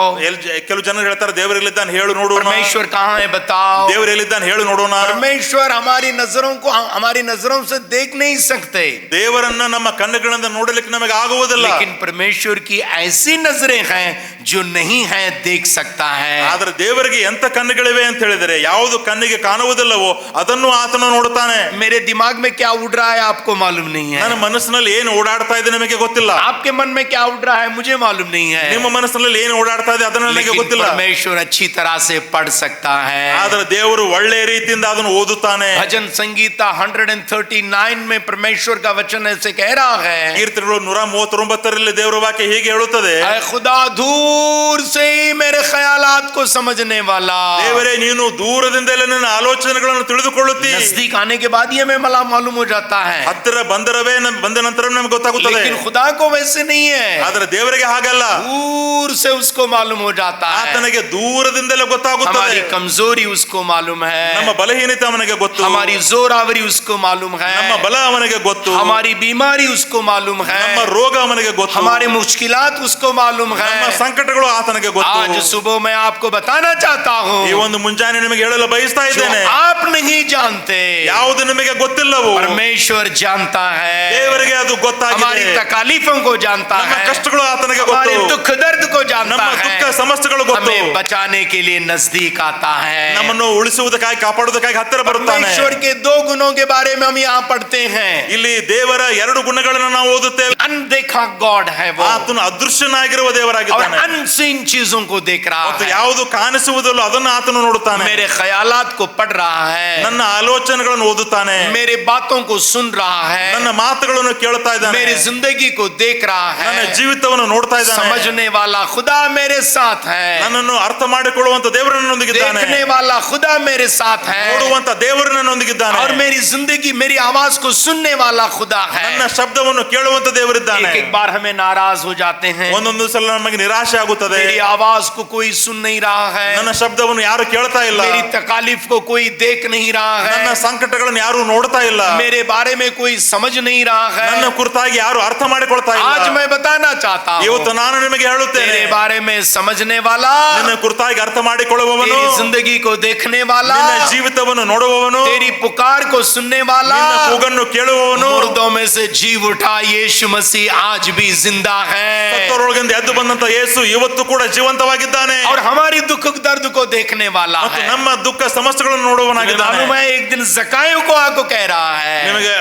ಕೆಲವು ಜನರು ಹೇಳ್ತಾರೆ ದೇವರಲ್ಲಿದ್ದಾನೆ ಹೇಳು ನೋಡೋಣ. परमेश्वर कहाँ है बताओ. ದೇವರಲ್ಲಿದ್ದಾನೆ ಹೇಳು ನೋಡೋಣ. परमेश्वर हमारी नजरों से देख नहीं सकते. ದೇವರನ್ನ ನಮ್ಮ ಕಣ್ಣುಗಳಿಂದ ನೋಡಲಿಕ್ಕೆ ನಮಗೆ ಆಗುವುದಿಲ್ಲ. लेकिन परमेश्वर की ऐसी नजरें हैं जो नहीं है देख सकता है. ಆದ್ರೆ ದೇವರಿಗೆ ಎಂತ ಕಣ್ಣುಗಳಿವೆ ಅಂತ ಹೇಳಿದರೆ ಯಾವುದು ಕಣ್ಣಿಗೆ ಕಾಣುವುದಿಲ್ಲವೋ ಅದನ್ನು ಆತನು ನೋಡುತ್ತಾನೆ. मेरे दिमाग में क्या उड़ रहा है आपको मालूम नहीं है. ನನ್ನ ಮನಸ್ಸಿನಲ್ಲಿ ಏನು ಓಡಾಡ್ತಾ ಇದೆ ನಿಮಗೆ ಗೊತ್ತಿಲ್ಲ. आपके मन में क्या उड़ रहा है मुझे मालूम नहीं है. ನಿಮ್ಮ ಮನಸ್ಸಿನಲ್ಲಿ ಏನು ಓಡಾಡ್ತಾ ಇದೆ ಅದನ್ನು ನನಗೆ ಗೊತ್ತಿಲ್ಲ. परमेश्वर अच्छी तरह से पढ़ सकता है. ಆದ್ರೆ ದೇವರು ಒಳ್ಳೆ ರೀತಿಯಿಂದ ಅದನ್ನು ಓದುತ್ತಾನೆ. भजन संगीता 139 में परमेश्वर का वचन ऐसे कह रहा है. ಕೀರ್ತನೆಗಳು 139ರಲ್ಲಿ ದೇವರ ವಾಕ್ಯ ಹೀಗೆ ಹೇಳುತ್ತದೆ, ऐ खुदा दूर से ही मेरे ख्यालात को समझने वाला. ದೇವರೇ ನೀನು ದೂರದಿಂದಲೇ ನನ್ನ ಆಲೋಚನೆಗಳನ್ನು ತಿಳಿದುಕೊಳ್ಳುತ್ತಿ. नजदीक आने के बाद ये हमें मालूम हो जाता है. ಹತ್ತಿರ ಬಂದ ನಂತರ ನಮಗೆ ಗೊತ್ತಾಗುತ್ತದೆ. लेकिन खुदा को वैसे नहीं है. ಆದ್ರೆ ದೇವರಿಗೆ ಹಾಗಲ್ಲ. दूर दूर से उसको मालूम हो जाता है। ಆತನಿಗೆ ದೂರದಿಂದಲೇ ಗೊತ್ತಾಗುತ್ತದೆ. हमारी कमजोरी उसको मालूम है, ನಮ್ಮ ಬಲಹೀನತೆ ಅವನಿಗೆ ಗೊತ್ತು. हमारी जोरावरी उसको मालूम है, ನಮ್ಮ ಬಲ ಅವನಿಗೆ ಗೊತ್ತು. हमारी बीमारी उसको मालूम है, ನಮ್ಮ ರೋಗ ಅವನಿಗೆ ಗೊತ್ತು. हमारे मुश्किलात उसको मालूम है। ನಮ್ಮ ಸಂಕಟಗಳು ಆತನಿಗೆ ಗೊತ್ತು. आज सुबह मैं आपको बताना चाहता हूँ, ಈ ಒಂದು ಮುಂಜಾನೆ ನಿಮಗೆ ಹೇಳಲು ಬಯಸ್ತಾ जो ಇದ್ದೇನೆ, आप नहीं जानते ಯಾವುದು ನಿಮಗೆ ಗೊತ್ತಿಲ್ಲವೋ परमेश्वर जानता है। ದೇವರಿಗೆ ಅದು ಗೊತ್ತಾಗಿದೆ. हमारी तकालीफों को जानता ನಮ್ಮ है, ಕಷ್ಟಗಳು ಆತನಿಗೆ हमारे ಗೊತ್ತು. दुख दर्द को जानता ನಮ್ಮ ದುಃಖ है, ಸಮಸ್ಯೆಗಳು ಗೊತ್ತು. हमें बचाने के लिए नजदीक आता है। ನಮ್ಮನ್ನು ಉಳಿಸುವುದಕ್ಕಾಗಿ ಕಾಪಾಡುವುದಕ್ಕಾಗಿ ಹತ್ತಿರ ಬರುತ್ತಾನೆ. परमेश्वर के दो गुणों के बारे में हम यहाँ पढ़ते हैं। ಇಲ್ಲಿ ದೇವರ ಎರಡು ಗುಣಗಳನ್ನು ನಾವು ಓದುತ್ತೇವೆ. अनदेखा गॉड है वो, ಆತನು ಅದೃಶ್ಯನಾಗಿರುವ और ದೇವರಾಗಿದ್ದಾನೆ. अनसीन चीजों को देख रहा ಮತ್ತು है, ಯಾವುದು ಕಾಣಿಸುವುದಿಲ್ಲ ಅದನ್ನು ಆತನು ನೋಡುತ್ತಾನೆ. मेरे ख्यालात को पढ़ रहा है, ನನ್ನ ಆಲೋಚನೆಗಳನ್ನು ಓದುತ್ತಾನೆ. मेरे बातों को सुन रहा है, ನನ್ನ ಮಾತುಗಳನ್ನು ಕೇಳ್ತಾ ಇದ್ದಾನೆ. मेरी जिंदगी को देख रहा ನನ್ನ है। ಜೀವಿತವನ್ನು ನೋಡ್ತಾ ಇದ್ದಾನೆ. समझने वाला खुदा मेरे साथ है, ನನ್ನನ್ನು ಅರ್ಥ ಮಾಡಿಕೊಳ್ಳುವಂತ ದೇವರು ನನ್ನೊಂದಿಗಿದ್ದಾನೆ. देखने वाला खुदा मेरे साथ है, ನೋಡುವಂತ ದೇವರು ನನ್ನೊಂದಿಗಿದ್ದಾನೆ. और मेरी जिंदगी मेरी आवाज को सुनने वाला खुदा है। ನನ್ನ ಶಬ್ದವನ್ನು ಕೇಳುವಂತ ದೇವರಿದ್ದಾನೆ. एक एक बार हमें नाराज हो जाते हैं, ಒಂದೊಂದು ಸಲ ನಮಗೆ ನಿರಾಶೆ ಆಗುತ್ತದೆ. मेरी आवाज को कोई सुन नहीं रहा है, ನನ್ನ ಶಬ್ದವನ್ನು ಯಾರು ಕೇಳ್ತಾ ಇಲ್ಲ. मेरी तकालीफ को कोई देख नहीं रहा ನನ್ನ है, ಸಂಕಟಗಳನ್ನು ಯಾರು ನೋಡ್ತಾ ಇಲ್ಲ. मेरे बारे में कोई समझ नहीं रहा ನನ್ನ है। ಕುರಿತಾಗಿ ಯಾರು ಅರ್ಥ ಮಾಡಿಕೊಳ್ತಾ आज ಇಲ್ಲ. मैं बताना चाहता हूँ, ಇವತ್ತು ನಾನು ನಿಮಗೆ ಹೇಳುತ್ತೇನೆ, तेरे बारे में समझने वाला, ನಿನ್ನ ಕುರಿತಾಗಿ ಅರ್ಥ ಮಾಡಿಕೊಳ್ಳುವವನು, तेरी जिंदगी को देखने वाला, ನಿನ್ನ ಜೀವಿತವನ್ನು ನೋಡುವವನು, तेरी पुकार को सुनने वाला, ನಿನ್ನ ಕೂಗನ್ನು ಕೇಳುವವನು, मुर्दों में से जी उठा यीशु मसीह आज भी जिंदा है, ಸತ್ತವರೊಳಗಿಂದ ಎದ್ದು ಬಂದಂತ ಯೇಸು ಇವತ್ತು ಕೂಡ ಜೀವಂತವಾಗಿದ್ದಾನೆ. और हमारी दुख दर्द को देखने वाला ಮತ್ತು है। ನಮ್ಮ ದುಃಖ ಸಮಸ್ಯೆಗಳನ್ನು तुम्हें ನೋಡುವವನಾಗಿದ್ದಾನೆ. मालूम है, एक दिन जकायो को आको कह रहा है, ನಿಮಗೆ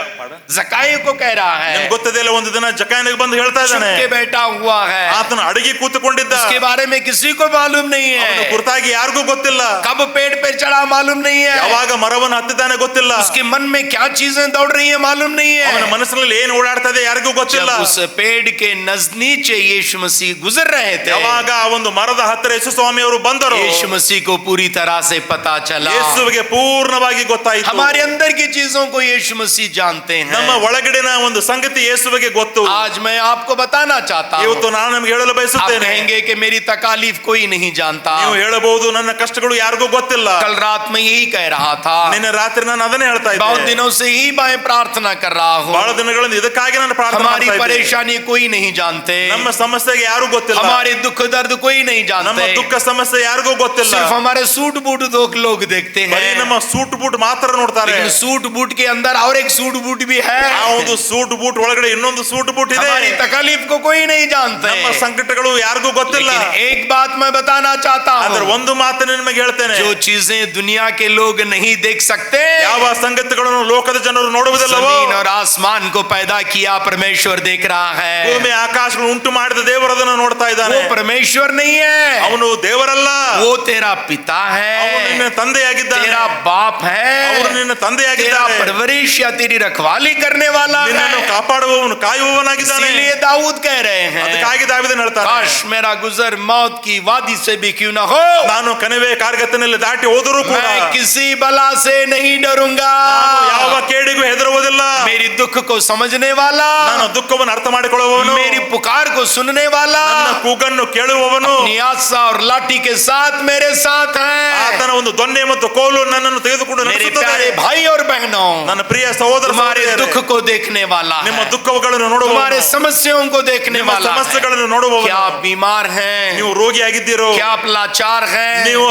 जकायो को कह रहा है, ನಿಮ್ಗೆ ಗೊತ್ತದೆಯಲ್ಲ, ಒಂದು ದಿನ ಜಕಾಯನಿಗೆ ಬಂದು ಹೇಳ್ತಾ छुप ಇದ್ದಾನೆ. के बैठा हुआ है, ಆತನು ಅಡಿಗೆ ಕೂತುಕೊಂಡಿದ್ದ. उसके बारे में किसी को मालूम नहीं ಅವನ है, ಕುರಿತಾಗಿ ಯಾರಿಗೂ ಗೊತ್ತಿಲ್ಲ. कब पेड़ पे चढ़ा मालूम नहीं है, ಯಾವಾಗ ಮರವನ್ನು ಹತ್ತಿದ್ದಾನೆ ಗೊತ್ತಿಲ್ಲ. उसके मन में क्या चीजें दौड़ रही है मालूम नहीं ಅವನ है। ಮನಸ್ಸಿನಲ್ಲಿ ಏನು ಓಡಾಡ್ತಾ ಇದೆ ಯಾರಿಗೂ ಗೊತ್ತಿಲ್ಲ. जब उस पेड़ के नजदीक यीशु मसीह गुजर रहे थे, ಯಾವಾಗ ಆ ಒಂದು ಮರದ ಹತ್ತಿರ ಯೇಸು ಸ್ವಾಮಿ ಅವರು ಬಂದರು, यीशु मसीह को पूरी तरह से पता चला, ಯೇಸುವಿಗೆ ಪೂರ್ಣವಾಗಿ ಗೊತ್ತಾಯಿತು. हमारे अंदर की चीजों को यीशु मसीह जानते ನಮ್ಮ हैं। ಒಳಗಡೆನ ಒಂದು ಸಂಗತಿ ಯೇಸುವಿಗೆ ಗೊತ್ತು. आज मैं आपको बताना चाहता हूँ, ಇವತ್ತು ನಾನು ನಿಮಗೆ ಹೇಳಲು आप ಬಯಸುತ್ತೇನೆ. कहेंगे कि मेरी तकालीफ कोई नहीं जानता, ನೀವು ಹೇಳಬಹುದು ನನ್ನ ಕಷ್ಟಗಳು ಯಾರಿಗೂ ಗೊತ್ತಿಲ್ಲ. कल रात में यही कह रहा था, ನಿನ್ನೆ ರಾತ್ರಿ ನಾನು ಅದನ್ನೇ ಹೇಳ್ತಾ बहुत ಇದ್ದೆ. दिनों से ही मैं प्रार्थना कर रहा हूँ, ಬಹಳ ದಿನಗಳಿಂದ ಇದಕ್ಕಾಗಿ ನಾನು ಪ್ರಾರ್ಥನೆ हमारी ಮಾಡ್ತಾ ಇದ್ದೆ. परेशानी कोई नहीं जानते, ನಮ್ಮ ಸಮಸ್ಯೆಗೆ ಯಾರು ಗೊತ್ತಿಲ್ಲ. हमारे दुख दर्द कोई नहीं ನಮ್ಮ जानते, ದುಃಖ ಸಮಸ್ಯೆ ಯಾರಿಗೂ ಗೊತ್ತಿಲ್ಲ. सिर्फ हमारे सूट बूट दो लोग देखते ಬರೀ हैं, ನಮ್ಮ ಸೂಟ್ ಬೂಟ್ ಮಾತ್ರ ನೋಡ್ತಾರೆ. लेकिन सूट बूट के अंदर और एक सूट बूट भी है, ಆ ಒಂದು ಸೂಟ್ ಬೂಟ್ ಒಳಗಡೆ ಇನ್ನೊಂದು ಸೂಟ್ ಬೂಟ್ ಇದೆ. हमारी तकलीफ को कोई नहीं जानते, ನಮ್ಮ ಸಂಕಟಗಳು ಯಾರಿಗೂ ಗೊತ್ತಿಲ್ಲ. लेकिन एक बात मैं बताना चाहता ಆದ್ರೆ हूँ, ಒಂದು ಮಾತನ್ನ ನಿಮಗೆ ಹೇಳ್ತೇನೆ, जो चीजें दुनिया के लोग नहीं देख सकते, ಯಾವ ಸಂಗತಿಗಳನ್ನು ಲೋಕದ ಜನರು ನೋಡುವುದಿಲ್ಲವೋ, जमीन और आसमान को पैदा किया परमेश्वर देख रहा है, ಭೂಮಿ ಆಕಾಶಗಳು ಉಂಟು ಮಾಡಿದ ದೇವರು ಅದನ್ನು ನೋಡ್ತಾ ಇದ್ದಾನೆ. वो परमेश्वर नहीं है, ಅವನು ದೇವರಲ್ಲ, वो तेरा पिता ಅವನು ನಿನ್ನ है, ತಂದೆಯಾಗಿದ್ದಾನೆ. तेरा बाप ಅವರು है, ನಿನ್ನ तेरा ತಂದೆಯಾಗಿದ್ದಾನೆ. परवरिश या तेरी रखवाली करने वाला ನಿನ್ನನ್ನು है। ಕಾಪಾಡುವವನು ಕಾಯುವವನಾಗಿದ್ದಾನೆ. इसीलिए दाऊद कह रहे हैं, ಅದಕ್ಕಾಗಿ ದಾವೀದನು ಹೇಳ್ತಾನೆ, काश मेरा गुजर मौत की वादी से भी क्यों न हो, ನಾನು ಕಣಿವೆ ಕಾರ್ಗತ್ತನಲ್ಲಿ ದಾಟಿ ಹೋದರೂ ಕೂಡ मैं किसी बला से नहीं डरूंगा, ನಾನು ಯಾವ ಕೇಡಿಗೂ ಹೆದರುವುದಿಲ್ಲ. मेरी दुख को समझने वाला, ನಾನು ದುಃಖವನ್ನು ಅರ್ಥ ಮಾಡಿಕೊಳ್ಳುವವನು, मेरी पुकार को सुनने वाला, ನನ್ನ ಕೂಗನ್ನು ಕೇಳುವವನು, अपनी आशा और लाठी के साथ मेरे साथ है। ಆತನ ಒಂದು ದೊಣ್ಣೆ ಮತ್ತು ಕೋಲು ನನ್ನನ್ನು ತೆಗೆದುಕೊಂಡು मेरे ನಡೆಸುತ್ತದೆ. प्यारे भाई और बहनों, ನನ್ನ ಪ್ರಿಯ ಸಹೋದರ तुम्हारे ಸಹೋದರಿಯರೇ, दुख को देखने वाला ನಿಮ್ಮ है, ದುಃಖಗಳನ್ನು ನೋಡುವವನು, तुम्हारे समस्याओं को देखने ನಿಮ್ಮ वाला है। ಸಮಸ್ಯೆಗಳನ್ನು ನೋಡುವವನು. क्या आप बीमार हैं, ನೀವು ರೋಗಿಯಾಗಿದ್ದೀರೋ, क्या आप लाचार हैं, ನೀವು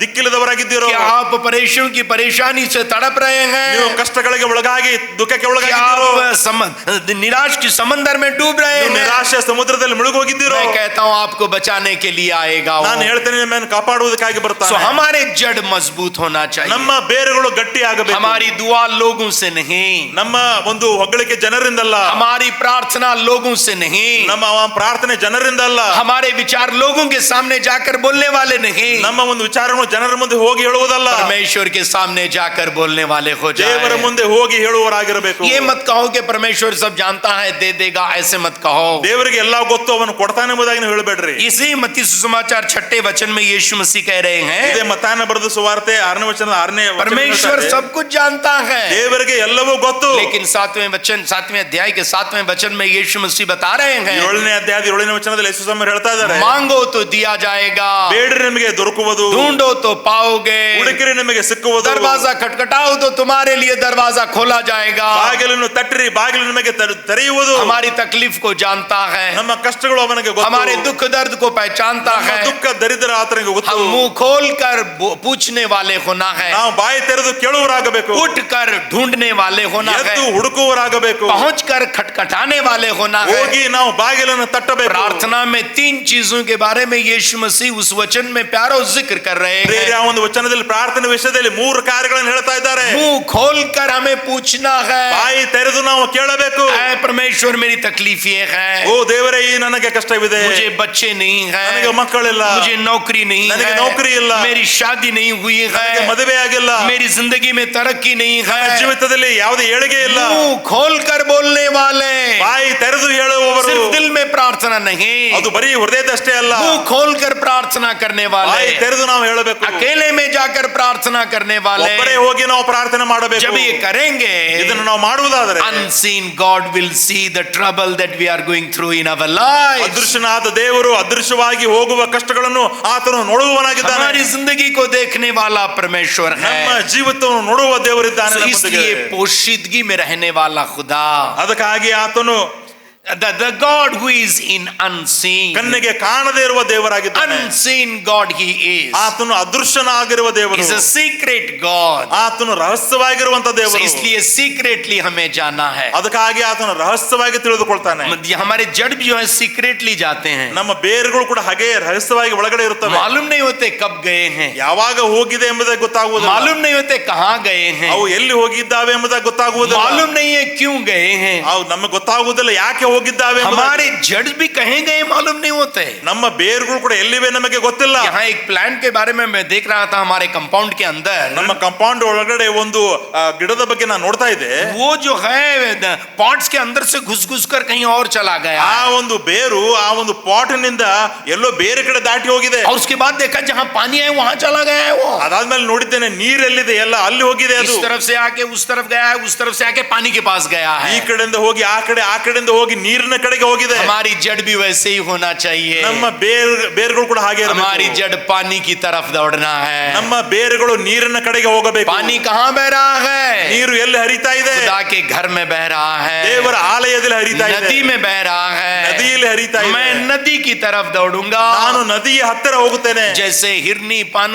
ದಿಕ್ಕಿಲ್ಲದವರಾಗಿದ್ದೀರೋ, क्या आप परेशान की परेशानी से तड़प रहे ನೀವು हैं, ಕಷ್ಟಗಳಿಗೆ ಒಳಗಾಗಿ ದುಃಖಕ್ಕೆ क्या ಒಳಗಾಗಿದ್ದೀರೋ, आप निराश की समंदर में डूब रहे ನೀವು हैं, ನಿರಾಶೆ ಸಮುದ್ರದಲ್ಲಿ ಮುಳುಗೋಗಿದ್ದೀರೋ, मैं कहता हूँ आपको बचाने के लिए आएगा वो। ನಾನು ಹೇಳ್ತೇನೆ ನಿಮ್ಮನ್ನು ಕಾಪಾಡುವುದಕ್ಕಾಗಿ सो ಬರ್ತಾನೆ. हमारे जड़ मजबूत होना चाहिए, ನಮ್ಮ ಬೇರುಗಳು ಗಟ್ಟಿ ಆಗಬೇಕು. हमारी दुआ लोगों से नहीं, ನಮ್ಮ ಒಂದು ಹೊಗಳಿಕೆ ಜನರಿಂದಲ್ಲ, हमारी प्रार्थना लोगों से नहीं, ನಮ್ಮ ಪ್ರಾರ್ಥನೆ ಜನರಿಂದಲ್ಲ, हमारे विचार लोगों के सामने जाकर बोलने वाले नहीं, ನಮ್ಮ ಒಂದು ವಿಚಾರವನ್ನು ಜನರ ಮುಂದೆ ಹೋಗಿ ಹೇಳುವುದಲ್ಲ, परमेश्वर के सामने जाकर बोलने वाले हो ದೇವರ जाए। ಮುಂದೆ ಹೋಗಿ ಹೇಳುವವರಾಗಿರಬೇಕು. ये मत कहो कि परमेश्वर सब जानता है दे देगा, ऐसे मत कहो। ದೇವರಿಗೆ ಎಲ್ಲ ಗೊತ್ತು, ಅವನು ಕೊಡ್ತಾನೆ ಎಂಬುದಾಗಿ ನೀವು ಹೇಳಬೇಡ್ರಿ. इसी मत्ती सुसमाचार 6 वचन में यीशु मसीह कह रहे ಇದೇ हैं, ಮತ್ತಾಯನ ಬರೆದ ಸುವಾರ್ತೆ 6ನೇ ವಚನದ 6ನೇ ವಚನ परमेश्वर ಹೇಳ್ತಾರೆ, सब कुछ जानता है, ದೇವರಿಗೆ ಎಲ್ಲವೂ ಗೊತ್ತು. लेकिन 7वें अध्याय के 7वें वचन में यीशु मसीह बता रहे हैं, 7ನೇ ಅಧ್ಯಾಯದ 7ನೇ ವಚನದಲ್ಲಿ ಯೇಸು ಸ್ವಾಮಿ ಹೇಳ್ತಾ ಇದ್ದಾರೆ, मांगो तो दिया जाएगा, ಬೇಡ್ರಿ ನಿಮಗೆ ದೊರಕುವುದು, ढूंढो तो पाओगे, ಹುಡುಕಿರಿ ನಿಮಗೆ ಸಿಕ್ಕುವುದು, दरवाजा खटखटाओ तो तुम्हारे लिए दरवाजा खोला जाएगा। ಬಾಗಿಲನ್ನು ತಟ್ಟಿರಿ ಬಾಗಿಲು ನಿಮಗೆ ತೆರೆಯುವುದು। हमारी तकलीफ को जानता है, ನಮ್ಮ ಕಷ್ಟಗಳು ಅವನಿಗೆ ಗೊತ್ತು, हमारे दुख दर्द को पहचानता ನಮ್ಮ है। ದುಃಖ ದರಿದ್ರ ಆತನಿಗೆ ಗೊತ್ತು। हम मुंह खोल कर पूछने वाले होना है, ನಾವು ಬಾಯಿ ತೆರೆದು ಕೇಳುವರಾಗಬೇಕು, उठ कर ढूंढने वाले होना है, ಎದ್ದು ಹುಡುಕುವರಾಗಬೇಕು, पहुंच कर खटखटाने वाले होना है। ಹೋಗಿ ನಾವು ಬಾಗಿಲನ್ನು ತಟ್ಟಬೇಕು। प्रार्थना में 3 चीजों के बारे में यीशु मसीह उस वचन में प्यारो जिक्र कर रहे ಬೇರೆ हैं। ಆ ಒಂದು ವಚನದಲ್ಲಿ ಪ್ರಾರ್ಥನೆ ವಿಷಯದಲ್ಲಿ 3 ಕಾರ್ಯಗಳನ್ನು ಹೇಳ್ತಾ ಇದ್ದಾರೆ। मुंह खोल कर हमें पूछना है, ಬಾಯಿ ತೆರೆದು ನಾವು ಕೇಳಬೇಕು। ऐ परमेश्वर मेरी तकलीफ ये है, ಓ ದೇವರೇ ಈ ನನಗೆ ಕಷ್ಟವಿದೆ, मुझे बच्चे नहीं ನನಗೆ है, ಮಕ್ಕಳಿಲ್ಲ, मुझे नौकरी नहीं ನನಗೆ है, ನೌಕರಿ ಇಲ್ಲ, मेरी शादी नहीं हुई ನನಗೆ है, ಮದುವೆ ಆಗಿಲ್ಲ, मेरी जिंदगी में तरक्की नहीं है। ಜೀವಿತದಲ್ಲಿ ಯಾವುದೇ ಏಳಿಗೆ ಇಲ್ಲ। मुंह खोल कर बोलने वाले, ಬಾಯಿ ತೆರೆದು ಹೇಳುವವರು, सिर्फ दिल में प्रार्थना नहीं, ಅದು ಬರೀ ಹೃದಯದಷ್ಟೇ ಅಲ್ಲ, मुंह खोल कर प्रार्थना करने ಬಾಯಿ वाले, ತೆರೆದು ನಾವು ಹೇಳಬೇಕು। अकेले में जाकर प्रार्थना करने वाले। ಒಬ್ಬರೇ ಹೋಗಿ ನಾವು ಪ್ರಾರ್ಥನೆ ಮಾಡಬೇಕು। जब ये करेंगे, ಇದನ್ನು ನಾವು ಮಾಡುವುದಾದರೆ unseen God will see the trouble that we are going through in our lives. ಅದೃಶ್ಯನಾದ ದೇವರು ಅದೃಶ್ಯವಾಗಿ ಹೋಗುವ ಕಷ್ಟಗಳನ್ನು ಆತನು ನೋಡುವವನಾಗಿದ್ದಾನೆ। हमारी जिंदगी को देखने वाला परमेश्वर ನಮ್ಮ है, ಜೀವಿತವನ್ನು ನೋಡುವ ದೇವರಿದ್ದಾನೆ तो ನಮ್ಮೊಂದಿಗೆ। इसलिए पोशीदगी में रहने वाला खुदा, ಅದಕ್ಕಾಗಿ ಆತನು the God who is in unseen, ಕಣ್ಣಿಗೆ ಕಾಣದೇ ಇರುವ ದೇವರಾಗಿದ್ದಾನೆ। unseen God he is. ಆತನು ಅದೃಶ್ಯನಾಗಿರುವ ದೇವರು, He's a secret God. ಆತನು ರಹಸ್ಯವಾಗಿರುವಂತ So ದೇವರು। इसलिए secretly हमें जाना है। ಅದಕ್ಕಾಗಿ ಆತನು ರಹಸ್ಯವಾಗಿ ತಿಳಿದುಕೊಳ್ತಾನೆ। हमारे जड़ भी जो है secretly जाते हैं, ನಮ್ಮ ಬೇರುಗಳು ಕೂಡ ಹಾಗೆ ರಹಸ್ಯವಾಗಿ ಒಳಗಡೆ ಇರುತ್ತವೆ। मालूम नहीं होते कब गए हैं, ಯಾವಾಗ ಹೋಗಿದೆ ಎಂಬುದಾಗಿ ಗೊತ್ತಾಗುವುದಿಲ್ಲ, मालूम नहीं होते कहाँ गए हैं, ಅವು ಎಲ್ಲಿ ಹೋಗಿದ್ದಾವೆ ಎಂಬುದಾಗಿ ಗೊತ್ತಾಗುವುದಿಲ್ಲ, मालूम नहीं है क्यों गए हैं। ಅವು ನಮಗೆ ಗೊತ್ತಾಗುವುದಿಲ್ಲ ಯಾಕೆ ಹೋಗಿದ್ದಾವೆ ಎಂಬುದಾಗಿ। हमारे जड़ भी कहीं गए मालूम नहीं होते। ನಮ್ಮ ಬೇರುಗಳು ಕೂಡ ಎಲ್ಲಿವೆ ನಮಗೆ ಗೊತ್ತಿಲ್ಲ। यहाँ एक प्लांट के बारे में मैं देख रहा था, हमारे कंपाउंड के अंदर ನಮ್ಮ ಕಾಂಪೌಂಡ್ ಒಳಗಡೆ ಒಂದು ಗಿಡದ ಬಗ್ಗೆ ನಾನು ನೋಡ್ತಾ ಇದ್ದೆ। वो जो है पॉट्स के अंदर से घुस घुस कर कहीं और चला गया, ಆ ಒಂದು ಬೇರು ಆ ಒಂದು ಪಾಟಿನಿಂದ ಎಲ್ಲೋ ಬೇರೆ ಕಡೆ ದಾಟಿ ಹೋಗಿದೆ। और उसके बाद देखा जहाँ पानी है वहां चला गया है वो। ಅದಾದ್ಮೇಲೆ ನೋಡಿದ್ದೇನೆ ನೀರೆಲ್ಲಿದೆ ಎಲ್ಲ ಅಲ್ಲಿ ಹೋಗಿದೆ ಅದು। इस तरफ से आके उस तरफ गया है, उस तरफ से आके पानी के पास गया ಈ है। ಕಡೆಯಿಂದ ಹೋಗಿ ಆ ಕಡೆಯಿಂದ ಹೋಗಿ ನೀರಿನ ಕಡೆಗೆ ಹೋಗಿದೆ। हमारी जड़ भी वैसे ही होना चाहिए, ನಮ್ಮ ಬೇರುಗಳು ಕೂಡ ಹಾಗೆ ಇರಬೇಕು। हमारी जड़ पानी की तरफ दौड़ना है। ನಮ್ಮ ಬೇರುಗಳು ನೀರಿನ ಕಡೆಗೆ ಹೋಗಬೇಕು। पानी कहाँ बह रहा है? ನೀರು ಎಲ್ಲಿ ಹರಿತಾ ಇದೆ? खुदा के घर में बह रहा है, ದೇವರ ಆಲಯದಲ್ಲಿ ಹರಿತಾ ಇದೆ, नदी में बह रहा है। ನದಿಯಲ್ಲಿ ಹರಿತಾ ಇದೆ। मैं नदी की तरफ दौड़ूंगा, ನಾನು ನದಿಯ ಹತ್ತಿರ ಹೋಗುತ್ತೇನೆ। जैसे हिरनी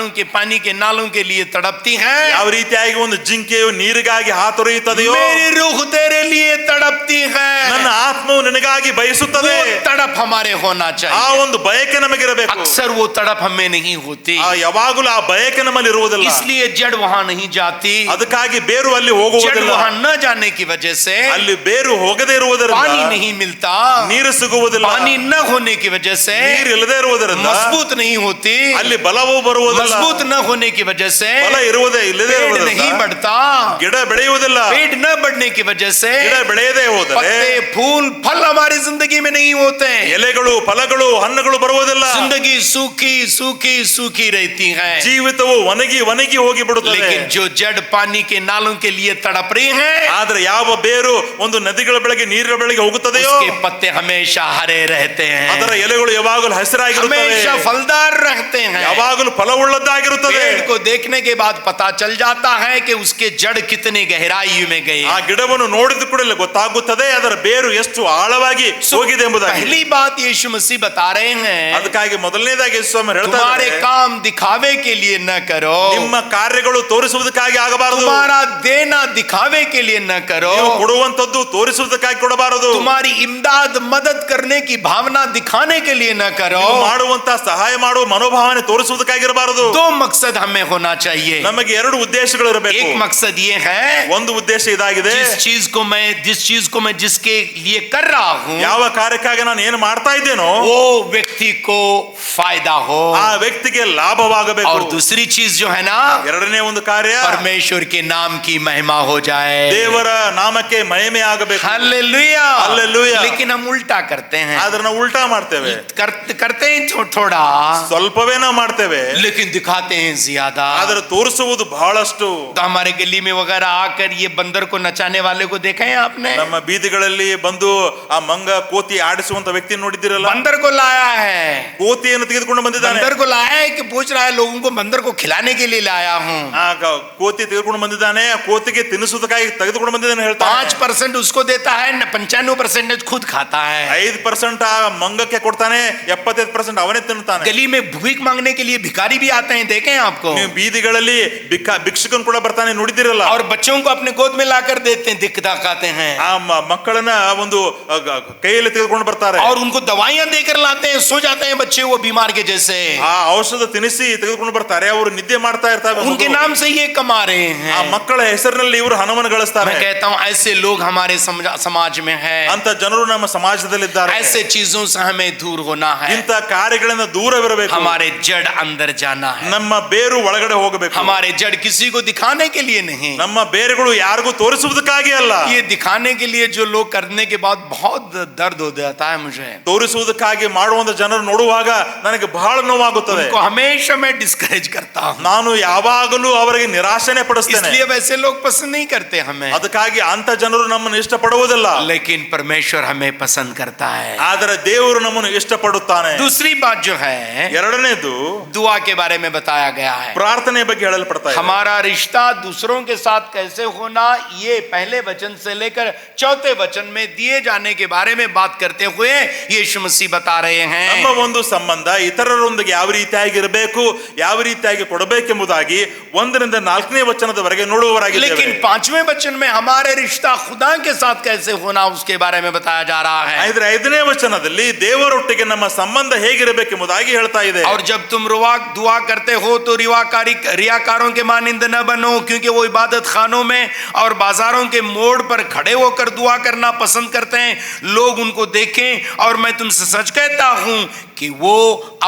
पानी के नालों के लिए तड़पती है, ಯಾವ ರೀತಿಯಾಗಿ ಒಂದು ಜಿಂಕೆಯು ನೀರಿಗಾಗಿ ಹಾತೊರೆಯುತ್ತದೆಯೋ, मेरी रूह तेरे लिए तड़पती है। ನನ್ನ ಆತ್ಮವು ನಿನಗಾಗಿ ಬಯಸುತ್ತದೆ। वो तड़प हमारे होना ಆ चाहिए। ಒಂದು ಬಯಕೆ ನಮಗಿರಬೇಕು। अक्सर वो तड़प हमें नहीं होती, ಯಾವಾಗಲೂ ಆ ಬಯಕೆ ನಮ್ಮಲ್ಲಿ ಇರುವುದಿಲ್ಲ। इसलिए जड़ वहां नहीं जाती। ಅದಕ್ಕಾಗಿ ಬೇರು ಅಲ್ಲಿ जड़ ಹೋಗುವುದಿಲ್ಲ। वहां न जाने की वजह से ಅಲ್ಲಿ ಬೇರು ಹೋಗದೇ पानी ಇರುವುದರಿಂದ नहीं मिलता, ನೀರು ಸಿಗುವುದಿಲ್ಲ। पानी न होने की वजह से ನೀರು ಇಲ್ಲದೆ ಇರುವುದರಿಂದ मजबूत नहीं होती, ಅಲ್ಲಿ ಬಲವೂ ಬರುವುದಿಲ್ಲ। मजबूत न होने की वजह से ಬಲ ಇಲ್ಲದೆ पेड़ नहीं ಇರುವುದರಿಂದ बढ़ता, ಗಿಡ ಬೆಳೆಯುವುದಿಲ್ಲ। पेड़ न बढ़ने की वजह से ಗಿಡ ಬೆಳೆಯದೆ ಹೋದರೆ पत्ते फूल फल हमारी जिंदगी में नहीं होते, ಎಲೆಗಳು ಫಲಗಳು ಹಣ್ಣುಗಳು ಬರುವುದಿಲ್ಲ। जिंदगी सूखी सूखी सूखी रहती है। ಜೀವಿತವು ಒಣಗಿ ಹೋಗಿ ಬಿಡುತ್ತದೆ। लेकिन जो जड़ पानी के नालों के लिए तड़प रही है, ಆದ್ರೆ ಯಾವ ಬೇರು ಒಂದು ನದಿಗಳ ಬೆಳಗ್ಗೆ ನೀರಿನ ಬೆಳಗ್ಗೆ ಹೋಗುತ್ತದೆಯೋ उसके पत्ते हमेशा हरे रहते हैं, ಅದರ ಎಲೆಗಳು ಯಾವಾಗಲೂ ಹಸಿರಾಗಿರುತ್ತವೆ, हमेशा फलदार रहते हैं। ಯಾವಾಗಲೂ ಫಲವುಳ್ಳದ್ದಾಗಿರುತ್ತದೆ। पेड़ को देखने के बाद पता चल जाता है कि उसके जड़ कितने गहराई में गए। ಆ ಗಿಡವನ್ನು ನೋಡಿದ ಕೂಡಲೇ ಗೊತ್ತಾಗುತ್ತದೆ ಅದರ ಬೇರು ಎಷ್ಟು ಆಳವಾಗಿ ಹೋಗಿದೆ ಎಂಬುದಾಗಿ। पहली बात यीशु मसीह बता रहे हैं, ಅದಕ್ಕಾಗಿ ಮೊದಲನೇದಾಗಿ ಸ್ವಾಮಿ ಹೇಳ್ತಾ तुम्हारे ಇದ್ದಾರೆ, काम दिखावे के लिए न करो, ನಿಮ್ಮ ಕಾರ್ಯಗಳು ತೋರಿಸುವುದಕ್ಕಾಗಿ ಆಗಬಾರದು। तुम्हारा देना दिखावे के लिए न करो, ನೀವು ಕೊಡುವಂತದ್ದು ತೋರಿಸುವುದಕ್ಕಾಗಿ ಕೊಡಬಾರದು। तुम्हारी इमदाद मदद करने की भावना दिखाने के लिए न करो। ನೀವು ಮಾಡುವಂತ ಸಹಾಯ ಮಾಡುವ ಮನೋಭಾವನೆ ತೋರಿಸುವುದಕ್ಕಾಗಿರಬಾರದು। दो मकसद हमें होना चाहिए। ನಮಗೆ ಎರಡು ಉದ್ದೇಶಗಳು ಇರಬೇಕು। एक मकसद ये है, ಒಂದು ಉದ್ದೇಶ ಇದಾಗಿದೆ, जिस चीज को मैं जिसके लिए कर रहा हूँ, ಯಾವ ಕಾರ್ಯಕ್ಕಾಗಿ ನಾನು ಏನು ಮಾಡ್ತಾ ಇದ್ದೇನೋ वो व्यक्ति को फायदा हो। ಆ ವ್ಯಕ್ತಿಗೆ ಲಾಭವಾಗಬೇಕು। और दूसरी चीज जो है ना, ಎರಡನೇ ಒಂದು ಕಾರ್ಯ परमेश्वर के नाम की महिमा हो जाए। ದೇವರ ನಾಮಕ್ಕೆ ಮಹಿಮೆ ಆಗಬೇಕು। Hallelujah, hallelujah. लेकिन हम उल्टा करते हैं, ಆದ್ರೆ ನಾವು ಉಲ್ಟಾ ಮಾಡ್ತೇವೆ, करते हैं थोड़ा, ಸ್ವಲ್ಪವೇ ನಾವು ಮಾಡ್ತೇವೆ, लेकिन दिखाते हैं ज्यादा। ಆದ್ರೆ ತೋರಿಸುವುದು ಬಹಳಷ್ಟು। तो हमारे गली में वगैरह आकर ये बंदर को नचाने वाले को देखा है आपने? ನಮ್ಮ ಬೀದಿಗಳಲ್ಲಿ ಬಂದು ಆ ಮಂಗ ಕೋತಿ ಆಡಿಸುವಂತ ವ್ಯಕ್ತಿ ನೋಡಿದ್ದೀರಲ್ಲ, बंदर को लाया है, ಕೋತಿಯನ್ನು ತೆಗೆದುಕೊಂಡು ಬಂದಿದ್ದಾನೆ. बंदर को लाया है कि पूछ रहा है लोगों को बंदर को खिलाने के लिए लाया हूँ. ಕೋತಿ ತೆಗೆದುಕೊಂಡು ಬಂದಿದ್ದಾನೆ, ಆ ಕೋತಿಗೆ ತಿನ್ನಿಸುವುದಕ್ಕಾಗಿ ತೆಗೆದುಕೊಂಡು ಬಂದಿದ್ದಾನೆ ಹೇಳ್ತಾನೆ. 5% उसको देता है, 95% खुद खाता है. 5% ಆ ಮಂಗಕ್ಕೆ ಕೊಡ್ತಾನೆ, 75% ಅವನೇ ತಿನ್ನುತ್ತಾನೆ. गली में भीख मांगने के लिए भिखारी भी आते हैं, देखे हैं आपको? ನೀವು ಬೀದಿಗಳಲ್ಲಿ ಭಿಕ್ಷಕನ್ ಕೂಡ ಬರ್ತಾನೆ ನೋಡಿದಿರಲ್ಲ. और बच्चों को अपने गोद में लाकर देते हैं, दिखाते हैं. ಆ ಮಕ್ಕಳನ್ನ ಒಂದು ಕೈಯಲ್ಲಿ ತೆಗೆದುಕೊಂಡು ಬರ್ತಾರೆ. और उनको दवाइयां देकर लाते हैं, सो जाते हैं बच्चे वो बीमार के जैसे. ಆ ಔಷಧ ತಿನ್ನಿಸಿ ತೆಗೆದುಕೊಂಡು ಬರ್ತಾರೆ, ಅವರು ನಿದ್ದೆ ಮಾಡ್ತಾ ಇರ್ತಾರೆ. उनके नाम से ये कमा रहे हैं. ಆ ಮಕ್ಕಳ ಹೆಸರಿನಲ್ಲಿ ಇವರು ಹಣವನ್ನು ಗಳಿಸ್ತಾರೆ. मैं कहता हूं ऐसे लोग हमारे समाज में है. ಅಂತ ಜನರು ನಮ್ಮ ಸಮಾಜದಲ್ಲಿದ್ದಾರೆ. ऐसे चीजों से हमें दूर होना है. ಇಂಥ ಕಾರ್ಯಗಳಿಂದ ದೂರವಿರಬೇಕು. हमारे जड़ अंदर जाना है. ನಮ್ಮ ಬೇರು ಒಳಗಡೆ ಹೋಗಬೇಕು. हमारे जड़ किसी को दिखाने के लिए नहीं. ನಮ್ಮ ಬೇರುಗಳು ಯಾರಿಗೂ ತೋರಿಸುವುದಕ್ಕಾಗಿ ಅಲ್ಲ. ये दिखाने के लिए जो लोग करने के बाद बहुत दर्द हो जाता है मुझे. ತೋರಿಸುವುದಕ್ಕಾಗಿ ಮಾಡುವಂತ ಜನರು ನೋಡುವಾಗ ನನಗೆ ಬಹಳ ನೋವಾಗುತ್ತದೆ. उनको हमेशा मैं डिस्करेज करता हूं. ನಾನು ಯಾವಾಗಲೂ ಅವರಿಗೆ ನಿರಾಶೆನೆ ಪಡಿಸ್ತೇನೆ. इसलिए वैसे लोग पसंद नहीं करते हमें. ಅದಕ್ಕಾಗಿ ಅಂತ ಜನರು ನಮ್ಮನ್ನು ಇಷ್ಟಪಡುವುದಿಲ್ಲ. लेकिन परमेश्वर हमें पसंद करता है. ಆದರೆ ದೇವರು ನಮ್ಮನ್ನು ಇಷ್ಟಪಡುತ್ತಾನೆ. दूसरी बात जो है, ಎರಡನೇದು दुआ के बारे में बताया गया है. ಪ್ರಾರ್ಥನೆ ಬಗ್ಗೆ ಹೇಳಲ್ಪಡ್ತಾ ಇದೆ. हमारा रिश्ता दूसरों के साथ कैसे होना, ये पहले वचन से लेकर चौथे वचन में दिए जाने के बारे में बात करते हुए यीशु मसीह बता रहे हैं. ನಮ್ಮ ಒಂದು ಸಂಬಂಧ ಇತರರೊಂದಿಗೆ ಯಾವ ರೀತಿಯಾಗಿ ಇರಬೇಕು, ಯಾವ ರೀತಿಯಾಗಿ ಕೊಡಬೇಕೆಂಬುದಾಗಿ 1ರಿಂದ 4ನೇ ವಚನದವರೆಗೆ ನೋಡುವವರಾಗಿದ್ದೇವೆ. लेकिन 5वें वचन में हमारे रिश्ता खुदा के साथ कैसे होना उसके बारे में बताया जा रहा है. 5ನೇ वचನದಲ್ಲಿ ದೇವರೊಟ್ಟಿಗೆ ನಮ್ಮ ಸಂಬಂಧ ಹೇಗಿರಬೇಕೆಂಬುದಾಗಿ ಹೇಳ್ತಾ ಇದೆ. और जब तुम दुआ करते हो तो रियाकारों के मानिंद न बनो, क्योंकि वो इबादत खानों में और बाजारों के मोड़ पर खड़े होकर दुआ करना पसंद करते हैं, लोग उनको देखें. और मैं तुमसे सच कहता हूं कि वो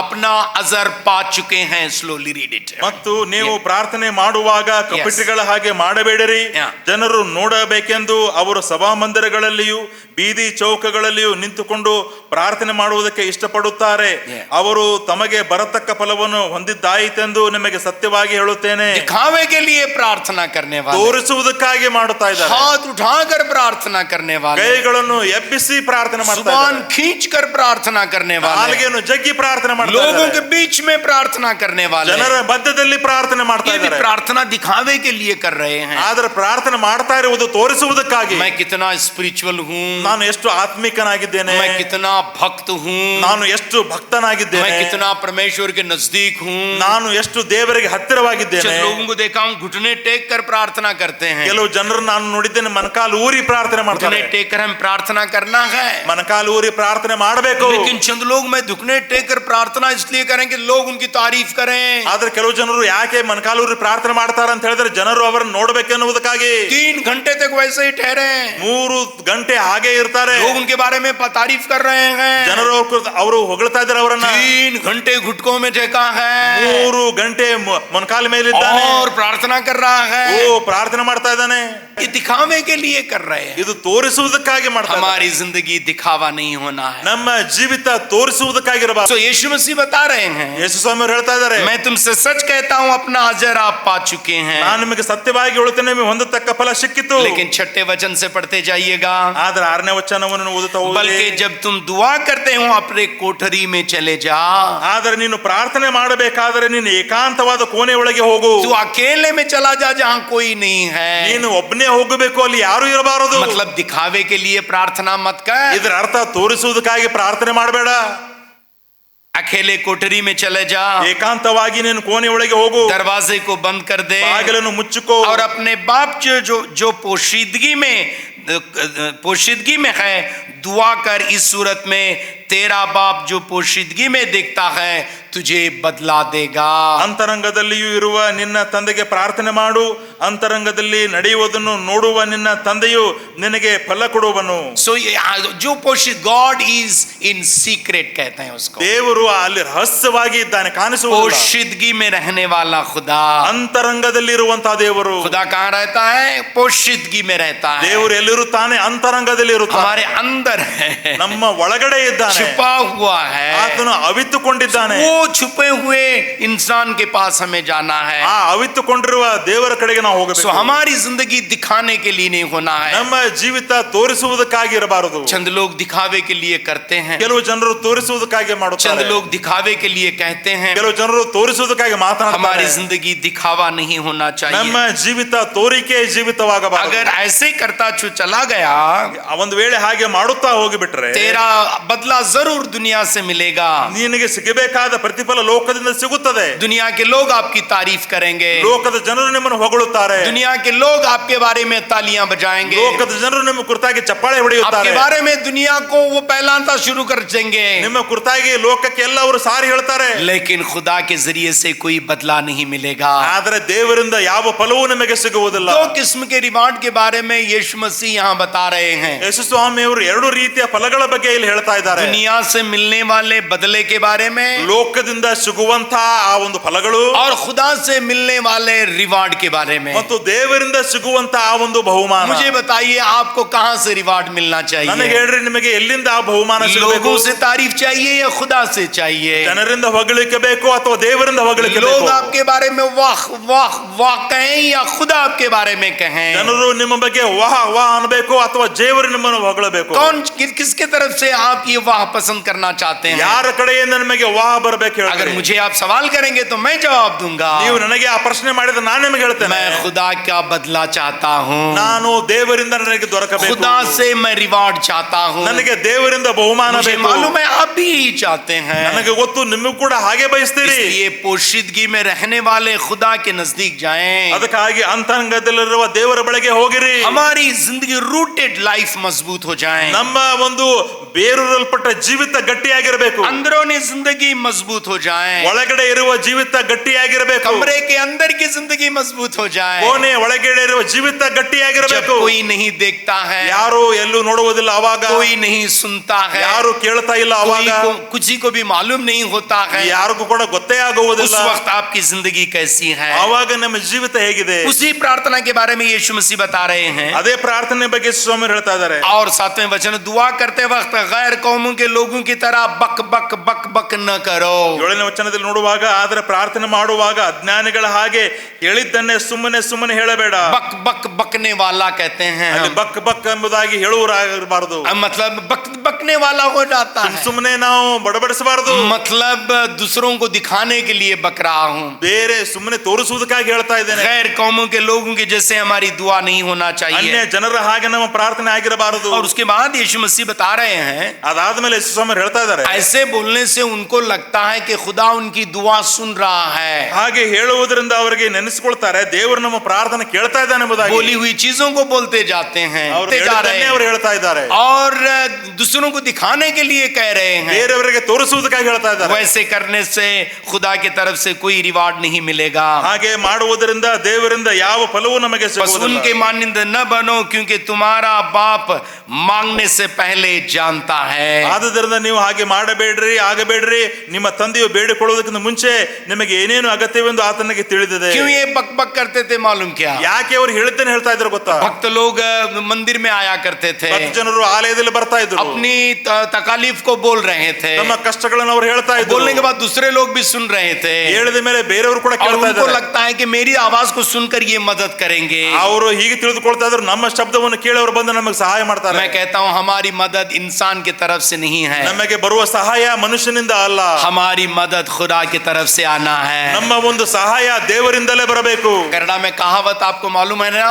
अपना अजर पा चुके हैं. Slowly read it. ಮತ್ತು ನೀವು ಪ್ರಾರ್ಥನೆ ಮಾಡುವಾಗ ಕಪಟಿಗಳ ಹಾಗೆ ಮಾಡಬೇಡಿರಿ. ಜನರು ನೋಡಬೇಕೆಂದು ಅವರು ಸಭಾಮಂದಿರಗಳಲ್ಲಿಯೂ ಬೀದಿ ಚೌಕಗಳಲ್ಲಿಯೂ ನಿಂತುಕೊಂಡು ಪ್ರಾರ್ಥನೆ ಮಾಡುವುದಕ್ಕೆ ಇಷ್ಟಪಡುತ್ತಾರೆ. ಅವರು ತಮಗೆ ಬರತಕ್ಕ ಫಲವನ್ನು ಹೊಂದಿದ್ದಾಯಿತೆಂದು ನಿಮಗೆ ಸತ್ಯವಾಗಿ ಹೇಳುತ್ತೇನೆ. दिखावे के लिए प्रार्थना करने वाले, ತೋರಿಸುವುದಕ್ಕಾಗಿ ಮಾಡುತ್ತಾ ಇದ್ದಾರೆ. हाथ उठाकर प्रार्थना करने वाले, ಕೈಗಳನ್ನು ಎಬ್ಬಿಸಿ ಪ್ರಾರ್ಥನೆ ಮಾಡ್ತಾ जुबान ಇದ್ದಾರೆ. खींचकर प्रार्थना करने वाले, ನಾಲಿಗೆಯನ್ನು ಜಗ್ಗಿ ಪ್ರಾರ್ಥನೆ ಮಾಡ್ತಾ लोगों ಇದ್ದಾರೆ. के बीच में प्रार्थना करने वाले, ಜನರ ಮಧ್ಯದಲ್ಲಿ ಪ್ರಾರ್ಥನೆ ಮಾಡ್ತಾ ये भी ಇದ್ದಾರೆ. प्रार्थना दिखावे के लिए कर रहे हैं. ಆದರೆ ಪ್ರಾರ್ಥನೆ ಮಾಡ್ತಾ ಇರುವುದು ತೋರಿಸುವುದಕ್ಕಾಗಿ. मैं कितना स्पिरिचुअल हूँ, ನಾನು ಎಷ್ಟು ಆತ್ಮಿಕನಾಗಿದ್ದೇನೆ, मैं कितना भक्त हूँ, ನಾನು ಎಷ್ಟು ಭಕ್ತನಾಗಿದ್ದೇನೆ, मैं कितना परमेश्वर के नजदीक हूँ. ನಾನು ಎಷ್ಟು ದೇವರಿಗೆ ಹತ್ತಿರವಾಗಿದ್ದೇನೆ. जब लोगों को देखा हूँ घुटने टेक कर प्रार्थना करते हैं. ಕೆಲವು ಜನರು ನಾನು ನೋಡಿದ್ದೇನೆ ಮನಕಾಲು ಊರಿ ಪ್ರಾರ್ಥನೆ ಮಾಡ್ತಾರೆ. घुटने टेक कर हम प्रार्थना करना है, ಮನಕಾಲು ಊರಿ ಪ್ರಾರ್ಥನೆ ಮಾಡಬೇಕು. लेकिन चंद लोग मैं घुटने टेक कर प्रार्थना इसलिए करें कि लोग उनकी तारीफ करें. ಆದ್ರೆ ಕೆಲವು ಜನರು ಯಾಕೆ ಮನಕಾಲು ಊರಿ ಪ್ರಾರ್ಥನೆ ಮಾಡ್ತಾರೆ ಅಂತ ಹೇಳಿದ್ರೆ ಜನರು ಅವರನ್ನು ನೋಡಬೇಕೆನ್ನುವುದಕ್ಕಾಗಿ 3 घंटे तक वैसे ही ठहरे, 3 ಗಂಟೆ ಹಾಗೆ ಇರ್ತಾರೆ. लोग उनके बारे में तारीफ कर रहे हैं. ಜನರು ಅವರು ಹೊಗಳ್ತಾ ಇದ್ದಾರೆ ಅವರನ್ನ. 3 घंटे घुटकों में टेका है 3 ಗಂಟೆ ಮೊಣಕಾಲ ಮೇಲೆ ಇದ್ದಾನೆ, और प्रार्थना कर रहा है. ಓ ಪ್ರಾರ್ಥನೆ ಮಾಡ್ತಾ ಇದ್ದಾನೆ. ये दिखावे के लिए कर रहे हैं. ಇದು ತೋರಿಸುವುದಕ್ಕಾಗಿ ಮಾಡ್ತಾ ಇದ್ದಾರೆ. हमारी जिंदगी दिखावा नहीं होना है. ನಮ್ಮ ಜೀವಿತ ತೋರಿಸುವುದಕ್ಕಾಗಿರಬಾರದು. तो यीशु मसीह बता रहे हैं, ಯೇಸು ಸ್ವಾಮಿ ಅವರು ಹೇಳ್ತಾ ಇದ್ದಾರೆ, मैं तुमसे सच कहता हूं अपना अजर आप पा चुके हैं. ನಾನು ನಿಮಗೆ ಸತ್ಯವಾಗಿ ಹೇಳುತ್ತೇನೆ, ನಿಮಗೆ ಹೊಂದತಕ್ಕ ಫಲ ಸಿಕ್ಕಿತು. लेकिन 6ठे वचन से पढ़ते जाइएगा. ಆದ್ರೆ 6ನೇ ವಚನವನ್ನು ಓದುತ್ತಾ ಹೋಗಿ, बल्कि जब तुम दुआ करते हो अपने कोठरी में चले जा. ಆದರೆ ನೀನು ಪ್ರಾರ್ಥನೆ ಮಾಡಬೇಕಾದರೆ ನೀನು ಏಕಾಂತವಾದ ಕೋಣೆ ಒಳಗೆ ಹೋಗು. तू अकेले में चला जा जहां कोई नहीं है. ನೀನು ಒಬ್ಬನೇ ಹೋಗಬೇಕು, ಅಲ್ಲಿ ಯಾರು ಇರಬಾರದು. मतलब दिखावे के लिए प्रार्थना मत कर. ಇದರ ಅರ್ಥ ತೋರಿಸುವುದಕ್ಕಾಗಿ ಪ್ರಾರ್ಥನೆ ಮಾಡಬೇಡ. अकेले कोठरी में चले जा, ಏಕಾಂತವಾಗಿ ನೀನು ಕೋಣೆ ಒಳಗೆ ಹೋಗು, दरवाजे को बंद कर दे ಬಾಗಿಲನ್ನು ಮುಚ್ಚುಕೋ. और अपने बाप जो पोशीदगी में है दुआ कर. इस सूरत में तेरा बाप जो पोशीदगी में देखता है तुझे बदला देगा. ಅಂತರಂಗದಲ್ಲಿಯೂ ಇರುವ ನಿನ್ನ ತಂದೆಗೆ ಪ್ರಾರ್ಥನೆ ಮಾಡು, ಅಂತರಂಗದಲ್ಲಿ ನಡೆಯುವುದನ್ನು ನೋಡುವ ನಿನ್ನ ತಂದೆಯು ನಿನಗೆ ಫಲ ಕೊಡುವನು. सो जो गॉड इज इन सीक्रेट कहते हैं उसको. ದೇವರು ಅಲ್ಲಿ ರಹಸ್ಯವಾಗಿ ಇದ್ದಾನೆ, ಕಾಣಿಸುವುದಿಲ್ಲ. पोशीदगी में रहने वाला खुदा. ಅಂತರಂಗದಲ್ಲಿರುವಂತಹ ದೇವರು. खुदा कहाँ रहता है? पोशीदगी में रहता है. ದೇವರು ಎಲ್ಲಿರುತ್ತಾನೆ? ಅಂತರಂಗದಲ್ಲಿ ಇರುತ್ತಾನೆ, हमारे अंदर है, ನಮ್ಮ ಒಳಗಡೆ ಇದ್ದಾನೆ, छुपा हुआ है. ಆತನು ಅವಿತುಕೊಂಡಿದ್ದಾನೆ. वो छुपे हुए इंसान के पास हमें जाना है। ಆ ಅವಿತುಕೊಂಡಿರುವ ದೇವರ ಕಡೆಗೆ ನಾವು सो ಹೋಗಬೇಕು. हमारी जिंदगी दिखाने के लिए नहीं होना है। ನಮ್ಮ ಜೀವಿತ ತೋರಿಸುವುದಕ್ಕಾಗಿ ಇರಬಾರದು. चंद लोग दिखावे के लिए करते हैं, ಕೆಲವು ಜನರು ತೋರಿಸುವುದಕ್ಕಾಗಿ चंद ಮಾಡುತ್ತಾರೆ, लोग दिखावे के लिए कहते हैं। ಕೆಲವು ಜನರು ತೋರಿಸುವುದಕ್ಕಾಗಿ हमारी ಮಾತನಾಡುತ್ತಾರೆ. जिंदगी दिखावा नहीं होना ನಮ್ಮ चाहिए। ಜೀವಿತ ತೋರಿಕೆ ಜೀವಿತವಾಗಬಾರದು. अगर ऐसे करता छू चला गया, ಒಂದು ವೇಳೆ ಹಾಗೆ ಮಾಡುತ್ತಾ ಹೋಗಿಬಿಟ್ರೆ तेरा बदला जरूर दुनिया से मिलेगा। ನಿನಗೆ ಸಿಗಬೇಕಾದ ಪ್ರತಿಫಲ ಲೋಕದಿಂದ ಸಿಗುತ್ತದೆ. दुनिया के लोग आपकी तारीफ करेंगे, ಲೋಕದ ಜನರು ನಿಮ್ಮನ್ನು ಹೊಗಳುತ್ತಾರೆ, दुनिया के लोग आपके बारे में तालियां बजाएंगे, ಲೋಕದ ಜನರು ನಿಮ್ಮ ಕುರಿತಾಗಿ ಚಪ್ಪಾಳೆ आपके ಹೊಡೆಯುತ್ತಾರೆ, बारे में दुनिया को वो पहलाना शुरू कर देंगे। ನಿಮ್ಮ ಕುರಿತಾಗಿ ಲೋಕಕ್ಕೆ ಎಲ್ಲ ಅವರು ಸಾರಿ ಹೇಳ್ತಾರೆ. लेकिन खुदा के जरिए से कोई बदला नहीं मिलेगा। ಆದರೆ ದೇವರಿಂದ ಯಾವ ಫಲವೂ ನಿಮಗೆ ಸಿಗುವುದಿಲ್ಲ. दो किस्म के रिवार्ड के बारे में यीशु मसीह यहाँ बता रहे हैं। ಯೇಸು ಸ್ವಾಮಿ ಅವರು ಎರಡು ರೀತಿಯ ಫಲಗಳ ಬಗ್ಗೆ ಇಲ್ಲಿ ಹೇಳ್ತಾ ಇದ್ದಾರೆ. दुनिया से मिलने वाले बदले के बारे में ಲೋಕದಿಂದ ಸಿಗುವಂತ ಆ ಒಂದು ಫಲಗಳು और खुदा से मिलने वाले रिवार्ड के बारे में। ಮತ್ತು ದೇವರಿಂದ ಸಿಗುವಂತ ಆ ಒಂದು ಬಹುಮಾನ. मुझे बताइए आपको कहां से रिवार्ड मिलना ನನಗೆ चाहिए? ಹೇಳ್ರಿ, ನಿಮಗೆ ಎಲ್ಲಿಂದ ಆ ಬಹುಮಾನ ಸಿಗಬೇಕು? लोगों से तारीफ चाहिए या खुदा से चाहिए? ಜನರಿಂದ ಹೊಗಳಿಕೆ ಬೇಕು ಅಥವಾ ದೇವರಿಂದ ಹೊಗಳಿಕೆ लोग ಬೇಕು? आपके बारे में वाह वाह वाह कहें या खुदा आपके बारे में कहें? ಜನರು ನಿಮ್ಮ ಬಗ್ಗೆ ವಾಹ ವಾಹ ಅನ್ಬೇಕು ಅಥವಾ ದೇವರು ನಿಮ್ಮನ್ನು ಹೊಗಳಬೇಕು? कौन किसके तरफ से आप ये वाह पसंद करना चाहते हैं? ಯಾರ ಕಡೆಯಿಂದ ನಿಮಗೆ ವಾಹ ಬರಬೇಕು अगर ಹೇಳ್ರಿ. मुझे आप सवाल करेंगे तो मैं जवाब दूंगा। ನೀವು ನನಗೆ ಆ ಪ್ರಶ್ನೆ ಮಾಡಿದ್ರೆ ನಾನು ನಿಮಗೆ ಹೇಳ್ತೇನೆ, मैं खुदा का बदला चाहता हूँ, ನಾನು ದೇವರಿಂದ ನನಗೆ ದೊರಕಬೇಕು, खुदा से मैं रिवार्ड चाहता हूँ। ನನಗೆ ದೇವರಿಂದ ಬಹುಮಾನ मुझे ಬೇಕು. मालूम है आप भी यही चाहते हैं, ನನಗೆ ಗೊತ್ತು ನಿಮಗೂ ಕೂಡ ಹಾಗೆ ಬಯಸ್ತೀರಿ. इसलिए पोशीदगी में रहने वाले खुदा के नजदीक जाएं। ಅದಕ್ಕಾಗಿ ಅಂತರಂಗದಲ್ಲಿರುವ ದೇವರ ಬಳಿಗೆ ಹೋಗಿರಿ. हमारी जिंदगी रूटेड लाइफ मजबूत हो जाए, ನಮ್ಮ ಒಂದು ಬೇರೂರಲ್ಪಟ್ಟ ಜೀವಿತ ಗಟ್ಟಿಯಾಗಿರಬೇಕು. अंदरूनी जिंदगी मजबूत हो जाए, ಒಳಗಡೆ ಇರುವ ಜೀವಿತ ಗಟ್ಟಿಯಾಗಿರಬೇಕು. कमरे के अंदर की जिंदगी मजबूत हो जाए। ಕೋಣೆ ಒಳಗಡೆ ಇರುವ ಜೀವಿತ जब ಗಟ್ಟಿಯಾಗಿರಬೇಕು. कोई नहीं देखता है, ಯಾರು ಎಲ್ಲೂ ನೋಡುವುದಿಲ್ಲ ಅವಾಗ, कोई नहीं सुनता है, ಯಾರು ಕೇಳ್ತಾ ಇಲ್ಲ कोई ಅವಾಗ, को किसी को भी मालूम नहीं होता है, ಯಾರಿಗೂ ಕೂಡ ಗೊತ್ತೇ उस ಆಗುವುದಿಲ್ಲ. वक्त आपकी जिंदगी कैसी है? ಅವಾಗ ನಮ್ಮ ಜೀವಿತ ಹೇಗಿದೆ? उसी प्रार्थना के बारे में यीशु मसीह बता रहे हैं। ಅದೇ ಪ್ರಾರ್ಥನೆ ಬಗ್ಗೆ ಸ್ವಾಮಿ ಹೇಳ್ತಾ ಇದ್ದಾರೆ. और 7वें वचन, दुआ करते वक्त गैर कौमों के लोगों की तरह बक बक बक बक न करो। 7ನೇ ವಚನದಲ್ಲಿ ನೋಡುವಾಗ, ಆದ್ರೆ ಪ್ರಾರ್ಥನೆ ಮಾಡುವಾಗ ಅಜ್ಞಾನಿಗಳ ಹಾಗೆ ಹೇಳಿದ್ದನ್ನೇ ಸುಮ್ಮನೆ ಸುಮ್ಮನೆ ಹೇಳಬೇಡ. बक बक बकने वाला कहते हैं ಅಲ್ಲಿ हम। ಬಕ್ ಬಕ್ ಎಂಬುದಾಗಿ ಹೇಳುವರಾಗಿರಬಾರದು. मतलब बकने वाला हो जाता है, ಸುಮ್ಮನೆ ನಾವು ಬಡಬಡಿಸಬಾರದು. मतलब दूसरों को दिखाने के लिए बक रहा हूँ। ಬೇರೆ ಸುಮ್ಮನೆ ತೋರಿಸುವುದಕ್ಕಾಗಿ ಹೇಳ್ತಾ ಇದ್ದೇನೆ. गैर कौमों के लोगों के जैसे हमारी दुआ नहीं होना ಅನ್ಯ चाहिए। ಜನರ ಹಾಗೆ ನಮ್ಮ ಪ್ರಾರ್ಥನೆ ಆಗಿರಬಾರದು. और उसके बाद यीशु मसीह बता रहे हैं, ಅದಾದ್ಮೇಲೆ ಯೇಸು ಸ್ವಾಮಿ ಹೇಳ್ತಾ ಇದ್ದಾರೆ, ऐसे बोलने से उनको लगता है कि खुदा उनकी दुआ सुन रहा है। ಹಾಗೆ ಹೇಳುವುದರಿಂದ ಅವರಿಗೆ ನೆನೆಸಿಕೊಳ್ತಾರೆ ದೇವರು ನಮ್ಮ ಪ್ರಾರ್ಥನೆ ಕೇಳ್ತಾ ಇದ್ದಾನೆ ಎಂಬುದಾಗಿ. बोली हुई चीजों को बोलते जाते हैं, ಅವರು बोलते जा रहे ಹೇಳಿದ್ದನ್ನೇ ಅವರು हैं, ಹೇಳ್ತಾ ಇದ್ದಾರೆ. और दूसरों को दिखाने के लिए कह रहे हैं। ಬೇರೆಯವರಿಗೆ ತೋರಿಸುವುದಕ್ಕಾಗಿ ಹೇಳ್ತಾ ಇದ್ದಾರೆ. वैसे करने से खुदा की तरफ से कोई रिवार्ड नहीं मिलेगा। ಹಾಗೆ ಮಾಡುವುದರಿಂದ ದೇವರಿಂದ ಯಾವ ಫಲವೂ ನಮಗೆ बस ಸಿಗುವುದಿಲ್ಲ. उनके मानिंद न बनो, क्योंकि तुम्हारा बाप मांगने से पहले जानता है। ಆದುದರಿಂದ ನೀವು ಹಾಗೆ ಮಾಡಬೇಡ್ರಿ, ಆಗಬೇಡ್ರಿ. ನಿಮ್ಮ ತಂದೆಯು ಬೇಡಿಕೊಳ್ಳುವುದಕ್ಕಿಂತ ಮುಂಚೆ ನಿಮಗೆ ಏನೇನು ಅಗತ್ಯವೆಂದು ಆತನಿಗೆ ತಿಳಿದಿದೆ. क्यों ये बक बक करते थे मालूम क्या? ಯಾಕೆ ಅವರು ಹೇಳಿದ್ದನ್ನು ಹೇಳ್ತಾ ಇದ್ರು ಗೊತ್ತಾ? भक्त लोग मंदिर में आया करते थे, ಭಕ್ತ ಜನರು ಆಲಯದಲ್ಲಿ ಬರ್ತಾ ಇದ್ರು, अपनी तकालीफ को बोल रहे थे, ತಮ್ಮ ಕಷ್ಟಗಳನ್ನು ಅವರು ಹೇಳ್ತಾ ಇದ್ರು. बोलने के बाद दूसरे लोग भी सुन रहे थे, ಹೇಳಿದ ಮೇಲೆ ಬೇರೆಯವರು ಕೂಡ और ಕೇಳ್ತಾ उनको ಇದ್ದಾರೆ. लगता है कि मेरी आवाज को सुनकर ये मदद करेंगे। ಅವರು ಹೀಗೆ ತಿಳಿದುಕೊಳ್ತಾ ಇದ್ರು, ನಮ್ಮ ಶಬ್ದವನ್ನು ಕೇಳಿ ಅವರು ಬಂದು ನಮಗೆ ಸಹಾಯ ಮಾಡ್ತಾರೆ. मैं कहता हूँ हमारी मदद इंसान की तरफ से नहीं है, ನಮಗೆ ಬರುವ ಸಹಾಯ ಮನುಷ್ಯನಿಂದ ಅಲ್ಲ, हमारी मदद खुदा की तरफ से आना है। ನಮ್ಮ ಒಂದು ಸಹಾಯ ದೇವರಿಂದಲೇ ಬರಬೇಕು. कन्नड़ा में कहावत आपको मालूम है ना,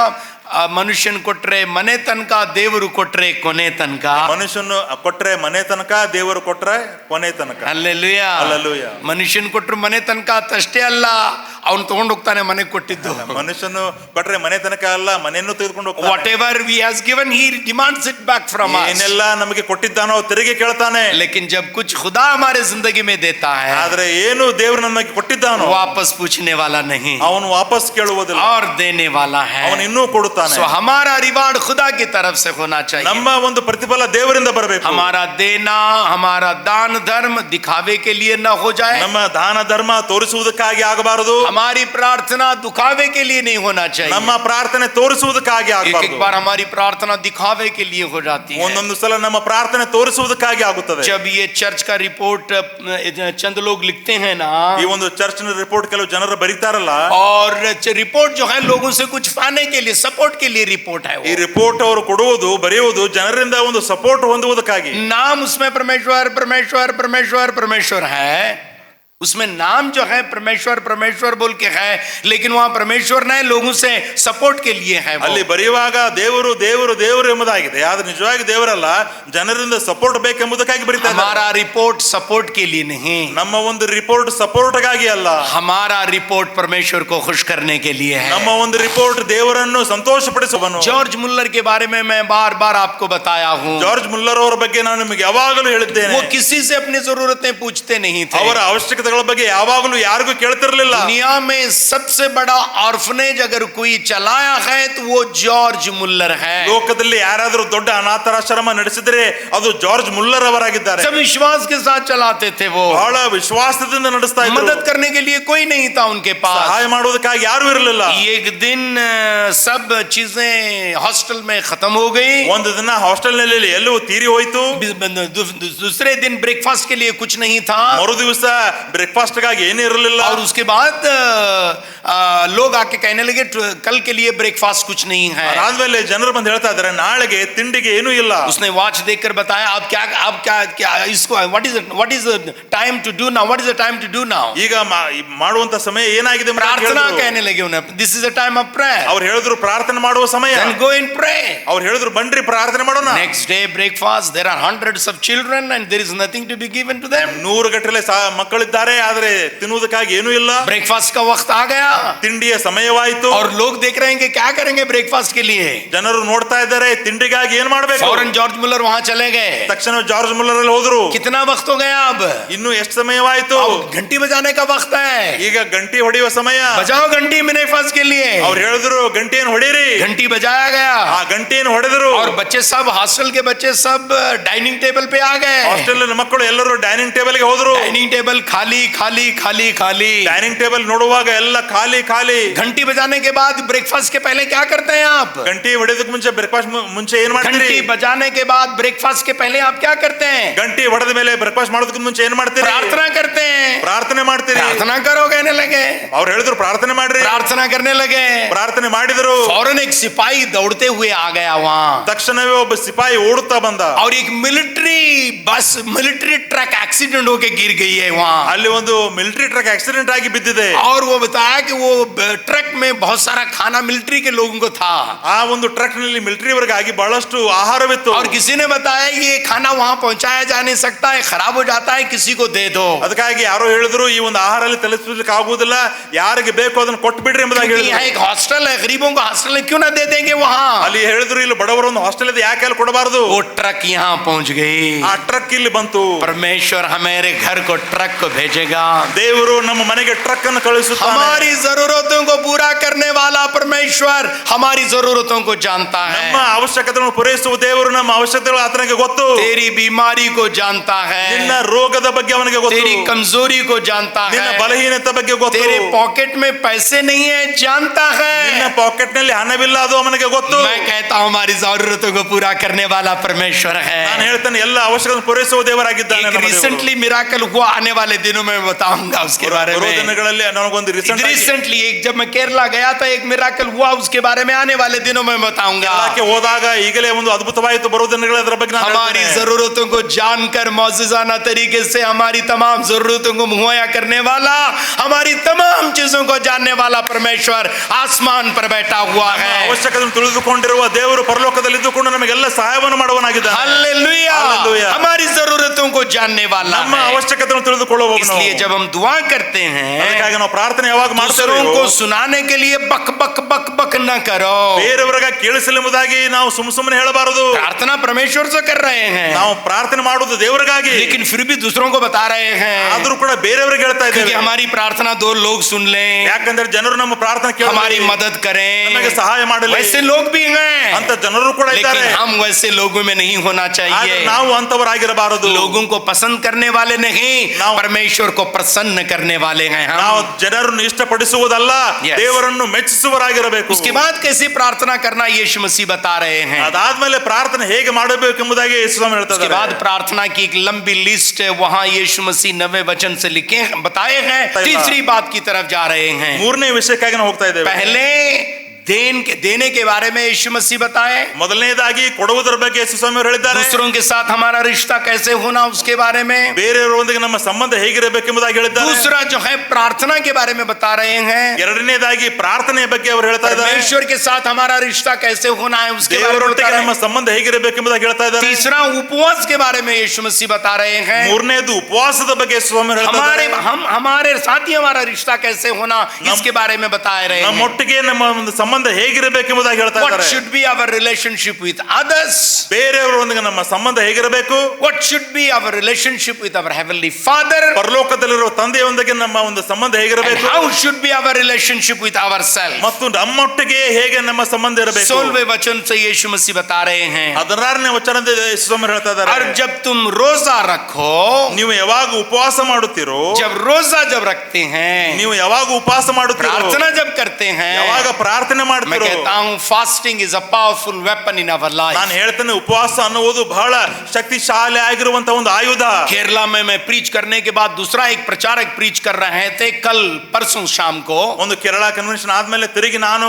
ಮನುಷ್ಯನ್ ಕೊಟ್ರೆ ಮನೆ ತನಕ, ದೇವರು ಕೊಟ್ರೆ ಕೊನೆ ತನಕ. ಮನುಷ್ಯನು ಕೊಟ್ರೆ ಮನೆ ತನಕ, ದೇವರು ಕೊಟ್ರೆ ಕೊನೆ ತನಕ. ಹಲ್ಲೆಲೂಯಾ. ಹಲ್ಲೆಲೂಯಾ. ಮನುಷ್ಯನ್ ಕೊಟ್ರೆ ಮನೆ ತನಕ ಅಷ್ಟೇ ಅಲ್ಲ, ಅವನು ತಗೊಂಡು ಹೋಗ್ತಾನೆ ಮನೆಗೆ ಕೊಟ್ಟಿದ್ದು. ಮನುಷ್ಯನು ಕೊಟ್ರೆ ಮನೆ ತನಕ ಅಲ್ಲ, ಮನೆಯನ್ನು ತೆಗೆದುಕೊಂಡು ಹೋಗ್ತಾನೆ. Whatever we has given he demands it back from us. ಏನೆಲ್ಲ ನಮಗೆ ಕೊಟ್ಟಿದ್ದಾನೋ ತಿರುಗಿ ಕೇಳ್ತಾನೆ. ಲೇಕಿನ್ ಜಬ್ ಕುಚ್ ಖುದಾ ಹಮಾರೆ ಜಿಂದಗಿ ಮೇ ದೇತಾ ಹೈ, ಆದ್ರೆ ಏನು ದೇವರು ನಮಗೆ ಕೊಟ್ಟಿದ್ದಾನೋ ವಾಪಸ್ ಪೂछने वाला नहीं, ಅವನು ವಾಪಸ್ ಕೇಳುವುದಿಲ್ಲ, और देने वाला है। ಅವನು ಇನ್ನೂ ಕೊಡುತ್ತಾನೆ. सो हमारा रिवार्ड खुदा की तरफ से होना चाहिए। ನಮ್ಮ ಒಂದು ಪ್ರತಿಫಲ ದೇವರಿಂದ ಬರಬೇಕು. हमारा देना, हमारा दान धर्म दिखावे के लिए न हो जाए। ನಮ್ಮ ದಾನ ಧರ್ಮ ತೋರಿಸುವುದಕ್ಕಾಗಿ ಆಗಬಾರದು. हमारी प्रार्थना दुखावे के लिए नहीं होना चाहिए। ನಮ್ಮ ಪ್ರಾರ್ಥನೆ ತೋರಿಸುವುದಕ್ಕಾಗಿ एक ಆಗಬಾರದು। बार हमारी प्रार्थना दिखावे के लिए हो जाती है। ಒಂದೊಂದು ಸಲ ನಮ್ಮ ಪ್ರಾರ್ಥನೆ ತೋರಿಸುವುದಕ್ಕಾಗಿ ಆಗುತ್ತದೆ। जब ये चर्च का रिपोर्ट चंद लोग लिखते हैं ना, ಈ ಒಂದು ಚರ್ಚ್ನ ರಿಪೋರ್ಟ್ ಕೆಲವು ಜನರು ಬರೀತಾರಲ್ಲ, और रिपोर्ट जो है लोगों से कुछ पाने के लिए, सपोर्ट के लिए रिपोर्ट है ಈ वो। ರಿಪೋರ್ಟ್ ಅವರು ಕೊಡುವುದು ಬರೆಯುವುದು ಜನರಿಂದ ಒಂದು ಸಪೋರ್ಟ್ ಹೊಂದುವುದಕ್ಕಾಗಿ। नाम उसमें परमेश्वर परमेश्वर परमेश्वर परमेश्वर है, उसमें नाम जो है परमेश्वर परमेश्वर बोल के है, लेकिन वहां परमेश्वर नहीं, लोगों से सपोर्ट के लिए है वो। ಅಲ್ಲಿ ಬರೆಯುವಾಗ ದೇವರು ದೇವರು ದೇವರು ಎಂಬುದಾಗಿದೆ, ಆದ್ರೆ ನಿಜವಾಗಿ ದೇವರಲ್ಲ, ಜನರಿಂದ ಸಪೋರ್ಟ್ ಬೇಕೆಂಬುದಕ್ಕಾಗಿ ಬರೀತಾ ಇದ್ದಾರೆ। हमारा रिपोर्ट सपोर्ट के लिए नहीं, ನಮ್ಮ ಒಂದು ರಿಪೋರ್ಟ್ ಸಪೋರ್ಟ್ ಗಾಗಿ ಅಲ್ಲ, हमारा रिपोर्ट परमेश्वर को खुश करने के लिए है। ನಮ್ಮ ಒಂದು ರಿಪೋರ್ಟ್ ದೇವರನ್ನು ಸಂತೋಷಪಡಿಸುವನು। जॉर्ज मुल्लर के बारे में मैं बार बार आपको बताया हूं। ಜಾರ್ಜ್ ಮುಲ್ಲರ್ ಅವರ ಬಗ್ಗೆ ನಾನು ನಿಮಗೆ ಯಾವಾಗಲೂ ಹೇಳಿದ್ದೇನೆ, वो किसी से अपनी जरूरतें पूछते नहीं थे। ಅವರ ಅವಶ್ಯಕತೆಗಳ ಬಗ್ಗೆ ಯಾವಾಗಲೂ ಯಾರಿಗೂ ಕೇಳ್ತಿರ್ಲಿಲ್ಲ। दुनिया में सबसे बड़ा ऑर्फनेज अगर कोई चलाया है तो वो जॉर्ज मुल्लर है। ಲೋಕದಲ್ಲಿ ಯಾರಾದರೂ ದೊಡ್ಡ ಅನಾಥಾಶ್ರಮ ನಡೆಸಿದರೆ ಅದು ಜಾರ್ಜ್ ಮುಲ್ಲರ್ ಅವರಾಗಿದ್ದಾರೆ। सब विश्वास के साथ चलाते थे वो, ಬಹಳ ವಿಶ್ವಾಸದಿಂದ ನಡೆಸ್ತಾ ಇದ್ರು। मदद करने के लिए कोई नहीं था उनके पास। ಸಹಾಯ ಮಾಡುವುದಕ್ಕಾಗಿ ಯಾರು ಇರಲಿಲ್ಲ। एक दिन सब चीजें हॉस्टल में खत्म हो गई। ಒಂದು ದಿನ ಹಾಸ್ಟೆಲ್ ನಲ್ಲಿ ಎಲ್ಲವೂ ತೀರಿ ಹೋಯಿತು। दूसरे दिन ब्रेकफास्ट के लिए कुछ नहीं था। ಮರು ದಿವಸ ಬ್ರೇಕ್ಫಾಸ್ಟ್ ಗಾಗಿ ಏನೂ ಇರಲಿಲ್ಲ। और उसके बाद लोग आके कहने लगे कल के लिए ब्रेकफास्ट कुछ नहीं है। ಆದ್ಮೇಲೆ ಜನರು ಬಂದು ಹೇಳ್ತಾ ಇದ್ದಾರೆ ನಾಳೆಗೆ ತಿಂಡಿಗೆ ಏನೂ ಇಲ್ಲ। उसने वॉच देखकर बताया अब क्या इसको what is time to do now, what is the time to do now. ಈಗ ಮಾಡುವಂತ ಸಮಯ ಏನಾಗಿದೆ ಅಂತ प्रार्थना ಹೇಳಿದ್ರು। कहने लगे उन्हें, this is a time of prayer, ಅವ್ರು ಹೇಳಿದ್ರು ಪ್ರಾರ್ಥನೆ ಮಾಡುವ ಸಮಯ। then go and pray। ಅವ್ರು ಹೇಳಿದ್ರು ಬನ್ರಿ ಪ್ರಾರ್ಥನೆ ಮಾಡೋಣ। Next day breakfast, there are hundreds of children and there is nothing to be given to them। 100 ಗಟ್ಟಲೆ ಮಕ್ಕಳಿದ್ದಾರೆ, ಆದ್ರೆ ತಿನ್ನುವುದಕ್ಕಾಗಿ ಏನೂ ಇಲ್ಲ। ब्रेकफास्ट का वक्त आ गया ತಿಂಡಿಯ ಸಮಯವಾಯಿತು। और लोग देख रहे हैं कि क्या करेंगे ब्रेकफास्ट के लिए। ಜನರು ನೋಡ್ತಾ ಇದ್ದಾರೆ ತಿಂಡಿಗಾಗಿ ಏನ್ ಮಾಡಬೇಕು। फौरन जॉर्ज मुलर वहां चले गए। ತಕ್ಷಣ ಜಾರ್ಜ್ ಮುಲ್ಲರ್ ಅಲ್ಲಿ ಹೋದ್ರು। कितना वक्त हो गया अब? ಇನ್ನು ಎಷ್ಟು ಸಮಯವಾಯಿತು? अब घंटी बजाने का वक्त है, ಈಗ ಗಂಟಿ ಹೊಡೆಯುವ ಸಮಯ। बजाओ घंटी ब्रेकफास्ट के लिए। ಅವ್ರು ಹೇಳಿದ್ರು ಗಂಟೆಯನ್ನು ಹೊಡೀರಿ। घंटी बजाया गया ಆ ಗಂಟೆಯನ್ನು ಹೊಡೆದರು। और बच्चे सब, हॉस्टल के बच्चे सब डाइनिंग टेबल पे आ गए। ಹಾಸ್ಟೆಲ್ ಮಕ್ಕಳು ಎಲ್ಲರೂ ಡೈನಿಂಗ್ ಟೇಬಲ್ ಗೆ ಹೋದ್ರು। डाइनिंग टेबल खाली खाली खाली खाली। ಡೈನಿಂಗ್ ಟೇಬಲ್ ನೋಡುವಾಗ ಎಲ್ಲ ಖಾಲಿ ಖಾಲಿ। घंटी बजाने के बाद ब्रेकफास्ट के पहले क्या करते हैं आप? ಗಂಟಿ ಹೊಡೆಯೋದಕ್ಕೆ ಮುಂಚೆ ಬ್ರೇಕ್ಫಾಸ್ಟ್ ಮುಂಚೆ ಏನ್ ಮಾಡ್ತೀರಿ? घंटी बजाने के बाद ब्रेकफास्ट के पहले आप क्या करते हैं? ಗಂಟಿ ಹೊಡೆದ ಮೇಲೆ ಬ್ರೇಕ್ಫಾಸ್ಟ್ ಮಾಡೋದಕ್ಕೆ ಮುಂಚೆ ಏನ್ ಮಾಡ್ತೀರಿ? प्रार्थना करते हैं। ಪ್ರಾರ್ಥನೆ ಮಾಡ್ತೀರಿ। प्रार्थना करो कहने लगे। ಅವ್ರು ಹೇಳಿದ್ರು ಪ್ರಾರ್ಥನೆ ಮಾಡ್ರಿ। प्रार्थना करने लगे। ಪ್ರಾರ್ಥನೆ ಮಾಡಿದರು। फौरन एक सिपाही दौड़ते हुए आ गया वहां, ತಕ್ಷಣವೇ ಒಬ್ಬ ಸಿಪಾಯಿ ಓಡುತ್ತಾ ಬಂದ। और एक मिलिट्री बस, मिलिट्री ट्रक एक्सीडेंट होके गिर गई है वहां। ಅಲ್ಲಿ ಒಂದು ಮಿಲಿಟರಿ ಟ್ರಕ್ ಆಕ್ಸಿಡೆಂಟ್ ಆಗಿ ಬಿದ್ದಿದೆ। और वो बताया कि वो ट्रक में बहुत सारा खाना मिलिट्री के लोगों को था। ಆ ಒಂದು ಟ್ರಕ್ ನಲ್ಲಿ ಮಿಲಿಟರಿ ವರ್ಗಾಗಿ ಬಹಳಷ್ಟು ಆಹಾರವಿತ್ತು। और किसी ने बताया ये खाना वहां पहुंचाया जा नहीं सकता है, खराब हो जाता है, किसी को दे दो। ಅದಕ್ಕಾಗಿ ಯಾರೋ ಹೇಳಿದ್ರು ಈ ಒಂದು ಆಹಾರ ಅಲ್ಲಿ ತಲುಪಿಸಲಿಕ್ಕೆ ಆಗುವುದಿಲ್ಲ, ಯಾರಿಗೆ ಬೇಕು ಅದನ್ನು ಕೊಟ್ಟು ಬಿಡ್ರಿ ಎಂಬುದಾಗಿ ಹೇಳಿದ್ರು। यहाँ एक हॉस्टल है, गरीबों को हॉस्टल है, क्यों ना दे देंगे वहां। ಅಲ್ಲಿ ಹೇಳಿದ್ರು ಇಲ್ಲಿ ಬಡವರ ಒಂದು ಹಾಸ್ಟೆಲ್ ಇದೆ, ಯಾಕೆ ಅಲ್ಲಿ ಕೊಡಬಾರದು। वो ट्रक यहाँ पहुंच गई। ಆ ಟ್ರಕ್ ಇಲ್ಲಿ ಬಂತು। परमेश्वर हमारे घर को ट्रक को भेजेगा। ದೇವರು ನಮ್ಮ ಮನೆಗೆ ಟ್ರಕ್ ಅನ್ನು ಕಳುಹಿಸುತ್ತಾನೆ। हमारी जरूरतों को पूरा करने वाला परमेश्वर हमारी जरूरतों को जानता है। ನಮ್ಮ ಅವಶ್ಯಕತೆಗಳನ್ನು ಪೂರೈಸುವ ದೇವರು ನಮ್ಮ ಅವಶ್ಯಕತೆಗಳು ಆತನಿಗೆ ಗೊತ್ತು। तेरी बीमारी को जानता है, ನಿನ್ನ ರೋಗದ ಬಗ್ಗೆ ಅವನಿಗೆ ಗೊತ್ತು। तेरी कमजोरी को जानता ನಿನ್ನ है, ಬಲಹೀನತೆ ಬಗ್ಗೆ ಗೊತ್ತು। तेरे पॉकेट में पैसे नहीं है जानता ನಿನ್ನ है। ಪಾಕೆಟ್ ನಲ್ಲಿ ಹಣವಿಲ್ಲ ಅದು ಅವನಿಗೆ ಗೊತ್ತು। मैं कहता हूँ हमारी जरूरतों को पूरा करने वाला परमेश्वर ನಾನು है। ಹೇಳ್ತೇನೆ ಎಲ್ಲ ಅವಶ್ಯಕತೆಗಳನ್ನು ಪೂರೈಸುವ ದೇವರಾಗಿದ್ದಾನೆ ನಮ್ಮ ದೇವರು। रिसेंटली मिराकल हुआ, आने वाले दिनों में बताऊंगा उसके बारे ಬರುವ में। ದಿನಗಳಲ್ಲಿ ನನಗೊಂದು रिसेंटली एक जब मैं केरला गया था, एक मिराकल हुआ, उसके बारे में आने वाले दिनों में बताऊंगा। ಕೇರಳಕ್ಕೆ ಹೋದಾಗ ಈಗಲೇ ಒಂದು ಅದ್ಭುತವಾಯಿತು, ಬರುವ ದಿನಗಳ ಅದರ ಬಗ್ಗೆ ನಾನು हमारी ಹೇಳ್ತೇನೆ। जरूरतों को जानकर मौजूदाना तरीके से हमारी तमाम जरूरतों को मुहैया करने वाला, हमारी तमाम चीजों को जानने वाला परमेश्वर आसमान पर बैठा हुआ है। ಅವಶ್ಯಕತೆಯನ್ನು ತಿಳಿದುಕೊಂಡಿರುವ ದೇವರು ಪರಲೋಕದಲ್ಲಿ ಇದ್ದುಕೊಂಡು ನಮಗೆಲ್ಲ ಸಹಾಯವನ್ನು ಮಾಡುವನಾಗಿದ್ದಾನೆ। हालेलुया। हालेलुया। हमारी जरूरतों को जानने वाला ನಮ್ಮ है। ಅವಶ್ಯಕತೆಯನ್ನು ತಿಳಿದುಕೊಳ್ಳುವವನು। इसलिए जब हम दुआ करते हैं, ಅದಕ್ಕಾಗಿ ನಾವು ಪ್ರಾರ್ಥನೆ ಯಾವಾಗ दूसरों ಮಾಡ್ತೇವೆ, को सुनाने के लिए बक बक बक बक न करो। ಬೇರೆಯವರಿಗೆ ಕೇಳಿಸಲೆಂಬುದಾಗಿ ನಾವು ಸುಮ್ಮನೆ ಹೇಳಬಾರದು। प्रार्थना परमेश्वर से कर रहे हैं, ನಾವು ಪ್ರಾರ್ಥನೆ ಮಾಡುವುದು ದೇವರಿಗಾಗಿ, लेकिन फिर भी दूसरों को बता रहे हैं, ಆದರೂ ಕೂಡ ಬೇರೆಯವರಿಗೆ ಹೇಳ್ತಾ क्योंकि ಇದ್ದೇವೆ। हमारी प्रार्थना दो लोग सुन लें, ಯಾಕಂದ್ರೆ ಜನರು ನಮ್ಮ ಪ್ರಾರ್ಥನೆ ಕೇಳಿ हमारी मदद करें, ನಮಗೆ ಸಹಾಯ ಮಾಡಲಿ। वैसे लोग भी हैं, ಅಂತ ಜನರು ಕೂಡ ಇದ್ದಾರೆ। लेकिन हम वैसे लोगों में नहीं होना ಆದ್ರೆ चाहिए। ನಾವು ಅಂತವರಾಗಿರಬಾರದು। लोगों को पसंद करने वाले नहीं, ನಾವು- परमेश्वर परमेश्वर को प्रसन्न करने वाले हैं ನಾವು हम। ಜನರನ್ನು ಇಷ್ಟಪಡಿಸುವುದಲ್ಲ, Yes. ದೇವರನ್ನು ಮೆಚ್ಚಿಸುವರಾಗಿರಬೇಕು. उसके बाद कैसे प्रार्थना करना यीशु मसीह बता रहे हैं। ಅದಾದ್ಮೇಲೆ ಪ್ರಾರ್ಥನೆ ಹೇಗೆ ಮಾಡಬೇಕೆಂಬುದಾಗಿ ಯೇಸು ಸ್ವಾಮಿ ಹೇಳ್ತಾ उसके ಇದ್ದಾರೆ. बाद प्रार्थना की एक लंबी लिस्ट है, वहां यीशु मसीह 90 वचन से लिखे बताए हैं। तीसरी बात की तरफ जा रहे हैं। ಮೂರನೇ ವಿಷಯಕ್ಕಾಗಿ ನಾವು ಹೋಗ್ತಾ ಇದ್ದೇವೆ. पहले देने के बारे में यीशु मसीह बताए, ಮೊದಲನೇದಾಗಿ ಕೊಡುವುದರ ಬಗ್ಗೆ ಯೇಸು ಸ್ವಾಮಿ ಅವರು ಹೇಳಿದ್ದಾರೆ. दूसरों के साथ हमारा रिश्ता कैसे होना उसके बारे में, ಬೇರೆಯವರೊಂದಿಗೆ ನಮ್ಮ ಸಂಬಂಧ ಹೇಗಿರಬೇಕೆಂಬುದಾಗಿ ಹೇಳಿದ್ದಾರೆ. दूसरा जो है प्रार्थना के बारे में बता रहे हैं, ಎರಡನೇದಾಗಿ ಪ್ರಾರ್ಥನೆಯ ಬಗ್ಗೆ ಅವರು ಹೇಳ್ತಾ ಇದ್ದಾರೆ. परमेश्वर के साथ हमारा रिश्ता कैसे होना है उसके बारे में बता ದೇವರೊಟ್ಟಿಗೆ रहे ನಮ್ಮ हैं। ಸಂಬಂಧ ಹೇಗಿರಬೇಕೆಂಬುದಾಗಿ ಹೇಳ್ತಾ ಇದ್ದಾರೆ. तीसरा उपवास के बारे में यीशु मसीह बता रहे हैं, ಮೂರನೇದು ಉಪವಾಸದ ಬಗ್ಗೆ ಯೇಸು ಸ್ವಾಮಿ ಅವರು ಹೇಳ್ತಾ हमारे ಇದ್ದಾರೆ. हमारे साथ ही हमारा रिश्ता कैसे होना इसके बारे में बता रहे हैं। ನಮ್ಮೊಟ್ಟಿಗೆ ನಮ್ಮ ಒಂದು ಸಂಬಂಧ ಹೇಗಿರಬೇಕೆಂಬುದಾಗಿ ಹೇಳ್ತಾ What ಇದ್ದಾರೆ. should be our relationship with others? ಬೇರೆಯವರೊಂದಿಗೆ ನಮ್ಮ ಸಂಬಂಧ ಹೇಗಿರಬೇಕು, What should be our relationship with our heavenly Father? ಪರಲೋಕದಲ್ಲಿರುವ ತಂದೆಯೊಂದಿಗೆ ನಮ್ಮ ಒಂದು ಸಂಬಂಧ And ಹೇಗಿರಬೇಕು, how should be our relationship with ourselves? ಮತ್ತು ನಮ್ಮೊಟ್ಟಿಗೆ ಹೇಗೆ ನಮ್ಮ ಸಂಬಂಧ ಇರಬೇಕು. 16वें वचन से यीशु मसीह बता रहे हैं, 16ನೇ ವಚನದ ಯೇಸು ಸ್ವಾಮಿ ಹೇಳ್ತಾ और ಇದ್ದಾರೆ. जब तुम रोजा रखो, ನೀವು ಯಾವಾಗ ಉಪವಾಸ ಮಾಡುತ್ತೀರೋ, जब रखते हैं, ನೀವು ಯಾವಾಗ ಉಪವಾಸ ಮಾಡುತ್ತೀರೋ, प्रार्थना जब करते हैं, ಯಾವಾಗ ಪ್ರಾರ್ಥನೆ मैं ಮಾಡ್ತೀರೋ, कहता हूं fasting is a powerful weapon in our ನಾನು लाइफ। ಹೇಳ್ತೇನೆ ಉಪವಾಸ ಅನ್ನುವುದು ಬಹಳ ಶಕ್ತಿಶಾಲಿ ಆಗಿರುವಂತ ಒಂದು ಆಯುಧ. केरला में मैं प्रीच करने के बाद दूसरा एक प्रचारक प्रीच कर रहे थे कल परसों शाम को। ಒಂದು ಕೇರಳ ಕನ್ವೆನ್ಷನ್ ಆದ್ಮೇಲೆ ತಿರುಗಿ ನಾನು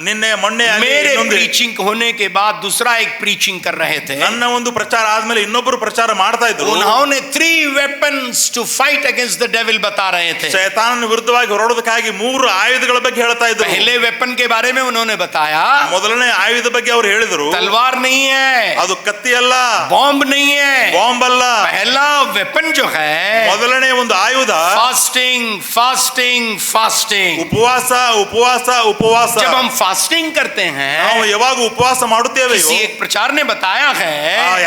ನಿನ್ನೆ ಮೊನ್ನೆ ಆಗಿ मेरे ಇನ್ನೊಂದು प्रीचिंग होने के बाद दूसरा एक प्रीचिंग कर रहे थे। ನನ್ನ ಒಂದು ಪ್ರಚಾರ ಆದ್ಮೇಲೆ ಇನ್ನೊಬ್ಬರು ಪ್ರಚಾರ ಮಾಡ್ತಾ ಇದ್ರು. उन्होंने 3 weapons to fight against the devil बता रहे थे। ಶೈತಾನನ ವಿರುದ್ಧವಾಗಿ ಹೋರಾಡೋದಕ್ಕಾಗಿ 3 ಆಯುಧಗಳ ಬಗ್ಗೆ ಹೇಳ್ತಾ ಇದ್ರು. पहले वेपन के बारे में उन्होंने बताया, ಮೊದಲನೇ ಆಯುಧ ಬಗ್ಗೆ ಅವರು ಹೇಳಿದ್ರು. तलवार नहीं है, ಅದು ಕತ್ತಿ ಅಲ್ಲ, बॉम्ब नहीं है, ಬಾಂಬ್ ಅಲ್ಲ. पहला वेपन जो है ಮೊದಲನೇ ಒಂದು ಆಯುಧ फास्टिंग फास्टिंग फास्टिंग। ಉಪವಾಸ ಉಪವಾಸ ಉಪವಾಸ. जब हम फास्टिंग करते हैं, ನಾವು ಯಾವಾಗ ಉಪವಾಸ ಮಾಡುತ್ತೇವೆ, किसी एक प्रचार ने बताया है,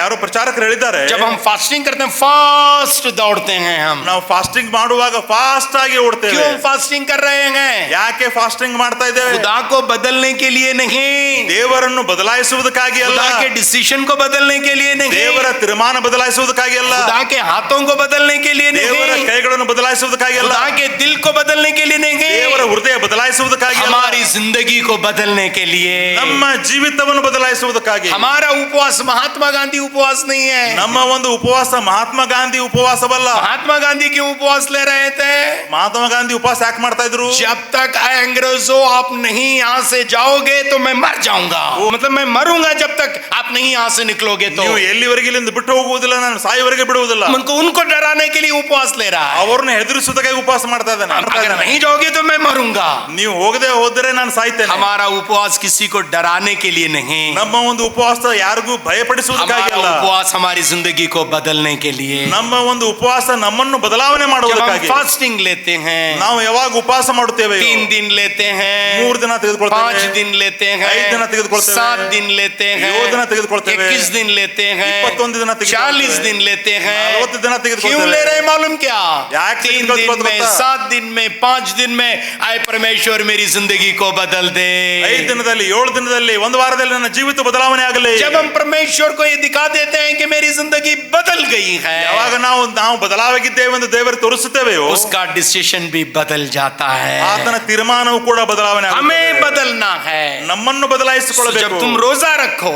ಯಾರೋ ಪ್ರಚಾರಕರು ಹೇಳಿದ್ದಾರೆ, जब हम फास्टिंग करते हैं फास्ट दौड़ते हैं हम। ನಾವು ಫಾಸ್ಟಿಂಗ್ ಮಾಡುವಾಗ ಫಾಸ್ಟ್ ಆಗಿ ಓಡ್ತೇವೆ. क्यों फास्टिंग कर रहे हैं? ಯಾಕೆ ಫಾಸ್ಟಿಂಗ್ ಮಾಡ್ತಾ ಇದ್ದೇವೆ? खुदा को बदलने के लिए नहीं, ದೇವರನ್ನು ಬದಲಾಯಿಸುವುದಕ್ಕಾಗಿ ಅಲ್ಲ, खुदा के डिसीजन को बदलने के लिए नहीं, ದೇವರ ತೀರ್ಮಾನ ಬದಲಾಯಿಸುವುದಕ್ಕಾಗಿ ಅಲ್ಲ, खुदा के हाथों को बदलने के लिए ದೇವರ नहीं, ಕೈಗಳನ್ನು ಬದಲಾಯಿಸುವುದಕ್ಕಾಗಿ ಅಲ್ಲ, खुदा के दिल को बदलने के लिए ದೇವರ नहीं, ಹೃದಯ ಬದಲಾಯಿಸುವುದಕ್ಕಾಗಿ ಅಲ್ಲ, हमारी जिंदगी को बदलने के लिए। ನಮ್ಮ ಜೀವಿತವನ್ನು ಬದಲಾಯಿಸುವುದಕ್ಕಾಗಿ. हमारा उपवास महात्मा गांधी उपवास नहीं है। ನಮ್ಮ ಒಂದು ಉಪವಾಸ ಮಹಾತ್ಮ ಗಾಂಧಿ ಉಪವಾಸವಲ್ಲ. महात्मा गांधी क्यों उपवास ले रहे थे? ಮಹಾತ್ಮ ಗಾಂಧಿ ಉಪವಾಸ ಯಾಕೆ ಮಾಡ್ತಾ ಇದ್ರು? जब तक अंग्रेजों आप नहीं यहाँ से जाओगे तो मैं मर जाऊंगा, मतलब मैं मरूंगा जब तक आप नहीं यहाँ से निकलोगे तो। ನೀವು ಎಲ್ಲಿವರೆಗೆ ಇಲ್ಲಿಂದ ಬಿಟ್ಟು ಹೋಗುವುದಿಲ್ಲ, ನಾನು ಸಾಯುವರೆಗೆ ಬಿಡುವುದಿಲ್ಲ. उनको डराने के लिए उपवास ले रहा है। ಅವ್ರನ್ನ ಹೆದರಿಸುವುದಕ್ಕಾಗಿ ಉಪವಾಸ ಮಾಡ್ತಾ ಇದ್ದಾನೆ. अगर नहीं जाओगे तो मैं मरूंगा। ನೀವು ಹೋಗದೆ ಹೋದರೆ ನಾನು ಸಾಯ್ತೇನೆ. हमारा उपवास किसी को डराने के लिए नहीं, ನಮ್ಮ ಒಂದು ಉಪವಾಸ ಯಾರಿಗೂ ಭಯಪಡಿಸುವುದಕ್ಕಾಗಿ हमारा ಅಲ್ಲ. उपवास हमारी जिंदगी को बदलने के लिए। ನಮ್ಮ ಒಂದು ಉಪವಾಸ ನಮ್ಮನ್ನು ಬದಲಾವಣೆ जब हम ಮಾಡುವುದಕ್ಕಾಗಿ. फास्टिंग लेते हैं, ನಾವು ಯಾವಾಗ ಉಪವಾಸ ಮಾಡುತ್ತೇವೆ, 3 दिन लेते हैं, 3 ದಿನ 5 ತೆಗೆದುಕೊಳ್ತೇವೆ, दिन लेते हैं, 5 ದಿನ ತೆಗೆದುಕೊಳ್ತೇವೆ, 7 दिन लेते हैं, 7 ದಿನ ತೆಗೆದುಕೊಳ್ತೇವೆ, 21 दिन लेते हैं, 21 ದಿನ ತೆಗೆದುಕೊಳ್ತೇವೆ, 40 दिन लेते हैं। 40 ದಿನ ತೆಗೆದುಕೊಳ್ತೇವೆ. क्यों ले रहे हैं मालूम क्या? ಯಾಕೆ 3 ತೆಗೆದುಕೊಳ್ತಾ दिन में, ಗೊತ್ತಾ? 7 दिन में, 5 दिन में, आए परमेश्वर मेरी जिंदगी को बदल दे। 5 ದಿನದಲ್ಲಿ 7 ದಿನದಲ್ಲಿ ಒಂದು ವಾರದಲ್ಲಿ ನನ್ನ ಜೀವಿತ ಬದಲಾವಣೆ ಆಗಲಿ. जब हम परमेश्वर को ये दिखा देते हैं कि मेरी जिंदगी बदल गई है, ಯಾವಾಗ ನಾವು ಬದಲಾವಾಗಿದ್ದೇವೆ ಎಂದು ದೇವರು ತೋರಿಸುತ್ತೇವೆಯೋ, उसका डिसीजन भी बदल जाता है। ಆತನ ತೀರ್ಮಾನವು ಕೂಡ ಬದಲಾವಣೆ ಆಗುತ್ತದೆ. हमें बदलना है। ನಮ್ಮನ್ನು ಬದಲಾಯಿಸಿಕೊಳ್ಳಬೇಕು. जब तुम रोजा रखो,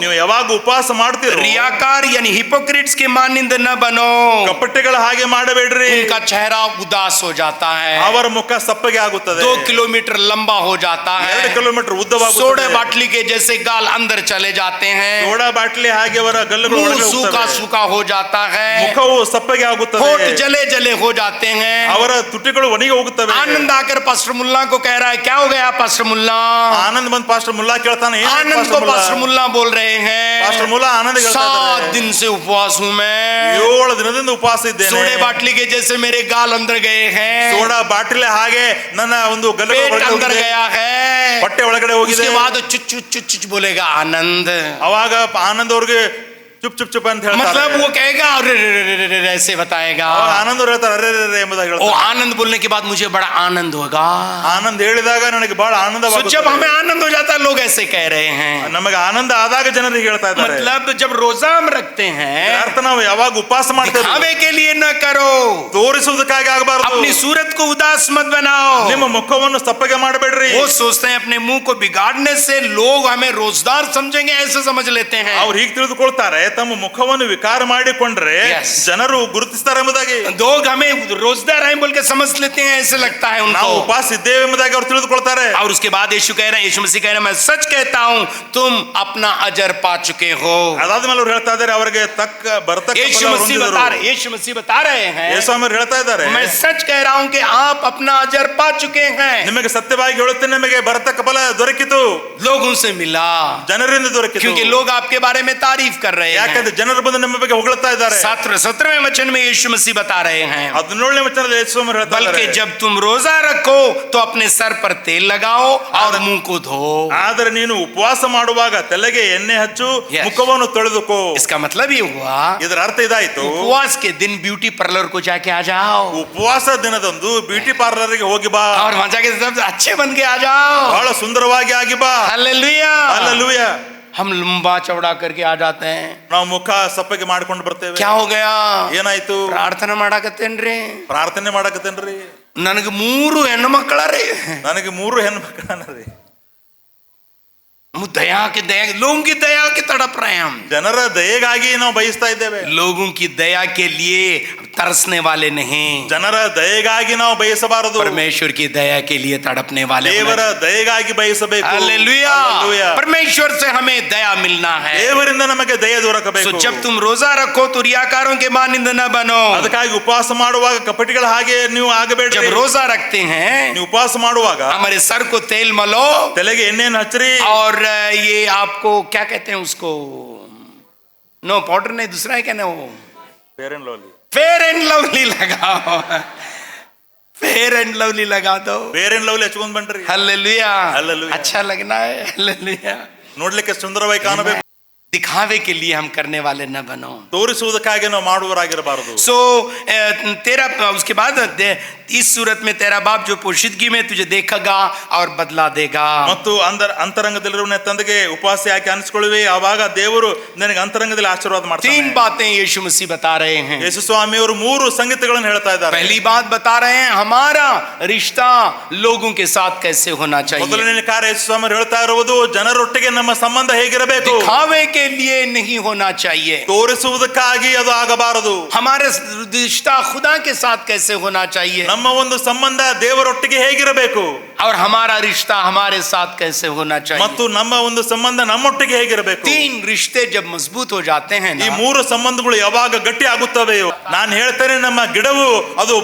ನೀವು ಯಾವಾಗ ಉಪವಾಸ ಮಾಡ್ತೀರೋ, रियाकार यानी हिपोक्रेट्स के मानिंद न बनो। ಕಪಟಿಗಳ ಹಾಗೆ ಮಾಡಬೇಡ್ರಿ. उनका चेहरा उदास हो जाता है, ಅವರ ಮುಖ ಸಪ್ಪಗೆ ಆಗುತ್ತದೆ, 2 किलोमीटर लंबा हो जाता 2 है, ಕಿಲೋಮೀಟರ್ सोडे ಉದ್ದವಾಗುತ್ತದೆ. बाटली के जैसे गाल अंदर चले जाते हैं, ಸೋಡಾ ಬಾಟ್ಲಿ ಹಾಗೆ ಅವರ ಗಲ್ಲುಗಳು मुंह ಒಳಗೆ सूखा ಹೋಗ್ತವೆ. सूखा हो जाता है, ಮುಖವು ಸಪ್ಪಗೆ ಆಗುತ್ತದೆ, होठ जले जले हो जाते हैं। ಅವರ ತುಟಿಗಳು ಒಣಗಿ ಹೋಗುತ್ತವೆ. आनंद आकर पास्टर मुल्ला को कह रहा है, क्या हो गया पास्टर मुल्ला? ಆನಂದ್ ಬಂದ್ ಪಾಸ್ಟರ್ ಮುಲ್ಲಾ ಕೇಳ್ತಾನೆ, ಏನಾಯ್ತು आनंद को ಪಾಸ್ಟರ್ पास्टर ಮುಲ್ಲಾ? मुल्ला बोल रहे हैं, पास्टर मुल्ला आनंद कहता है, 7 दिन से उपवास हूं मैं, 7 ದಿನದಿಂದ ಉಪವಾಸ ಇದ್ದೇನೆ. सोडे बाटली के जैसे मेरे गाल अंदर गए हैं, ಸೋಡಾ ಬಾಟಲಿ ಹಾಗೆ ನನ್ನ ಒಂದು ಗಲ್ಲು पेट अंदर गया है, ಹೊಟ್ಟೆ ಒಳಗಡೆ ಹೋಗಿದೆ. उसके बाद चुच चुच चुच चुच बोलेगा आनंद। ಅವಾಗ ಆನಂದ್ ಅವ್ರಿಗೆ ಚುಪ್ ಚುಪ್ ಚುಪ್ ಅಂತ ಹೇಳ್ತಾರೆ. मतलब वो कहेगा अरे रे रे रे रे रे ऐसे बताएगा. ಅವಾಗ ಆನಂದ್ ಹೇಳ್ತಾರೆ ಅರೆ ರೆ ರೆ ಎಂಬುದಾಗಿ वो ಹೇಳ್ತಾರೆ. आनंद बोलने के बाद मुझे बड़ा आनंद होगा. ಆನಂದ್ ಹೇಳಿದಾಗ ನನಗೆ ಬಹಳ तो ಆನಂದವಾಗುತ್ತದೆ. जब हमें आनंद हो जाता है लोग ऐसे कह रहे हैं. ನಮಗೆ ಆನಂದ ಆದಾಗ ಜನರಿಗೆ ಹೇಳ್ತಾ ಇದ್ದಾರೆ. मतलब जब रोजा हम रखते हैं ಅರ್ಥ ನಾವು ಯಾವಾಗ ಉಪವಾಸ ಮಾಡ್ತೇವೆ दिखावे के लिए न करो, ತೋರಿಸುವುದಕ್ಕಾಗಿ ಆಗಬಾರದು. अपनी सूरत को उदास मत बनाओ. ನಿಮ್ಮ ಮುಖವನ್ನು ಸಪ್ಪಗೆ ಮಾಡಬೇಡ್ರಿ. वो सोचते हैं अपने मुंह को बिगाड़ने से लोग हमें रोजगार समझेंगे, ऐसे समझ लेते हैं. ಅವ್ರು ಹೀಗೆ ತಿಳಿದುಕೊಳ್ತಾರೆ, ತಮ್ಮ ಮುಖವನ್ನು ವಿಕಾರ ಮಾಡಿಕೊಂಡ್ರೆ Yes. ಜನರು ಗುರುತಿಸ್ತಾರೆ ಎಂಬುದಾಗಿ. लोग हमें रोजगार हैं बोल के समझ लेते हैं, ऐसे लगता है ನಾವು उनको. ಉಪವಾಸ ಇದ್ದೇವೆ ಎಂಬುದಾಗಿ ಅವ್ರು ತಿಳಿದುಕೊಳ್ತಾರೆ. और उसके बाद यीशु कह रहे हैं, यीशु मसीह कह रहे हैं, मैं सच कहता हूं तुम अपना अजर पा चुके हो. ಅದಾದ್ಮೇಲೆ ಅವ್ರು ಹೇಳ್ತಾ ಇದ್ದಾರೆ ಅವರಿಗೆ ತಕ್ಕ ಬರ್ತಕ್ಕ यीशु मसीह बता रहे हैं, ಯೇಸುಸ್ವಾಮಿ ಹೇಳ್ತಾ ಇದ್ದಾರೆ, मैं सच कह रहा हूं कि आप अपना अजर पा चुके हैं. ನಿಮಗೆ ಸತ್ಯವಾಗಿ ಹೇಳುತ್ತೇನೆ, ನಿಮಗೆ ಬರತಕ್ಕ ಫಲ ದೊರಕಿತು, लोगों से मिला, ಜನರಿಂದ ದೊರಕಿತು. क्योंकि लोग आपके बारे में तारीफ कर रहे हैं. ಯಾಕಂದ್ರೆ ಜನರು ಬಂದು ನಿಮ್ಮ ಬಗ್ಗೆ ಹೊಗಳ್ತಾ ಇದ್ದಾರೆ. 17वें वचन में यीशु मसीह बता रहे हैं, 17ನೇ ವಚನದಲ್ಲಿ ಯೇಸುಸ್ವಾಮಿ ಹೇಳ್ತಾ ಇದ್ದಾರೆ, बल्कि जब तुम रोजा रखो तो अपने सर पर तेल लगाओ और मुंह को धो. ಆದರೆ ನೀನು ಉಪವಾಸ ಮಾಡುವಾಗ ತಲೆಗೆ ಎಣ್ಣೆ ಹಚ್ಚು, Yes. ಮುಖವನ್ನು ತೊಳೆದುಕೋ. इसका मतलब ये हुआ, ಇದರ ಅರ್ಥ ಇದಾಯ್ತು, उपवास के दिन ब्यूटी पार्लर को जाके आ जाओ ಉಪವಾಸ ದಿನದಂದು ಬ್ಯೂಟಿ ಪಾರ್ಲರ್ಗೆ ಹೋಗಿ ಬಾ, और वहां जाके सब अच्छे बन के आ जाओ. ಬಹಳ ಸುಂದರವಾಗಿ ಆಗಿ ಬಾ. हालेलुया. ಹಲ್ಲೆಲೂಯಾ. हम लंबा चौड़ा करके आ जाते हैं. ನಾವು ಮುಖ ಸಪ್ಪಗೆ ಮಾಡ್ಕೊಂಡು ಬರ್ತೇವೆ. क्या हो गया? ಏನಾಯ್ತು? ಪ್ರಾರ್ಥನೆ ಮಾಡಕತ್ತೇನ್ರಿ, ಪ್ರಾರ್ಥನೆ ಮಾಡಕತ್ತೇನ್ರಿ, ನನಗೆ 3 ಹೆಣ್ಣು ಮಕ್ಕಳರಿ, ನನಗೆ 3 ಹೆಣ್ಣು ಮಕ್ಕಳನ್ನರಿ. दया की लोगों की दया की तड़प रहे हैं हम. ಜನರ ದಯೆಗಾಗಿ ನಾವು ಬಯಸ್ತಾ ಇದ್ದೇವೆ, लोगों की दया के लिए तरसने वाले नहीं, ಜನರ ದಯೆಗಾಗಿ ನಾವು ಬಯಸಬಾರದು, परमेश्वर की दया के लिए तड़पने वाले. ದೇವರ ದಯೆಗಾಗಿ ಬಯಸಬೇಕು. हालेलुया. ಹಲ್ಲೆಲೂಯಾ. परमेश्वर से हमें दया मिलना है. ದೇವರಿಂದ ನಮಗೆ ದಯೆ ದೊರಕಬೇಕು. तो जब तुम रोजा रखो तो रियाकारों के मानिंद न बनो. ಅದಕ್ಕಾಗಿ ಉಪವಾಸ ಮಾಡುವಾಗ ಕಪಟಿಗಳ ಹಾಗೆ ನೀವು ಆಗಬೇಡಿ. जब रोजा रखते हैं ನೀವು ಉಪವಾಸ ಮಾಡುವಾಗ हमारे सर को तेल मलो ತಲೆಗೆ ಎಣ್ಣೆಯನ್ನು ಹಚ್ಚಿರಿ. और ये आपको क्या कहते हैं उसको, नो पाउडर नहीं, दूसरा है क्या ना, वो फेयर एंड लवली लगाओ. फेयर एंड लवली लगा दो. ಫೇರ್ ಅಂಡ್ ಲವ್ಲಿ ಹಚ್ಕೊಂಡ್ ಬನ್ರಿ. हालेलुया. हालेलुया. अच्छा लगना है. हालेलुया. ನೋಡ್ಲಿಕ್ಕೆ ಸುಂದರವಾಗಿ ಕಾಣಬೇಕು. दिखावे के लिए हम करने वाले न बनो. ತೋರಿಸುವುದಕ್ಕಾಗಿ ನಾವು ಮಾಡುವರಾಗಿರಬಾರದು. सो तेरा उसके बाद इस सूरत में तेरा बाप जो पोशीदगी में तुझे देखेगा और बदला देगा. ಮತ್ತು ಅಂತರಂಗದಲ್ಲಿರುವ ತಂದೆಗೆ ಉಪವಾಸ ಯಾಕೆ ಅನಿಸ್ಕೊಳ್ಳುವೆ, ಆವಾಗ ದೇವರು ನಿನಗೆ ಅಂತರಂಗದಲ್ಲಿ ಆಶೀರ್ವಾದ ಮಾಡ್ತಾನೆ. 3 बातें यीशು मसीह बता रहे हैं. ಯೇಸು ಸ್ವಾಮಿಯವರು 3 ಸಂಗತಿಗಳನ್ನು ಹೇಳ್ತಾ ಇದ್ದಾರೆ. पहली बात बता रहे हैं, हमारा रिश्ता लोगों के साथ कैसे होना चाहिए. ಮೊದಲನೇ ಕಾರ್ಯ ಯೇಸು ಸ್ವಾಮಿ ಹೇಳ್ತಾ ಇರುವುದು ಜನರೊಟ್ಟಿಗೆ ನಮ್ಮ ಸಂಬಂಧ ಹೇಗಿರಬೇಕು. दिखावे के लिए नहीं होना चाहिए. ತೋರಿಸುವುದಕ್ಕಾಗಿ ಅದು ಆಗಬಾರದು. हमारे रिश्ता खुदा के साथ कैसे होना चाहिए. ನಮ್ಮ ಒಂದು ಸಂಬಂಧ ದೇವರೊಟ್ಟಿಗೆ ಹೇಗಿರಬೇಕು. और हमारा रिश्ता हमारे साथ कैसे होना चाहिए. ಮತ್ತು ನಮ್ಮ ಒಂದು ಸಂಬಂಧ ನಮ್ಮೊಟ್ಟಿಗೆ ಹೇಗಿರಬೇಕು. 3 रिश्ते जब मजबूत हो जाते हैं ಈ ना, 3 ಸಂಬಂಧಗಳು ಯಾವಾಗ ಗಟ್ಟಿ ಆಗುತ್ತವೆಯೋ, ನಾನು ಹೇಳ್ತೇನೆ ನಮ್ಮ ಗಿಡವು ಅದು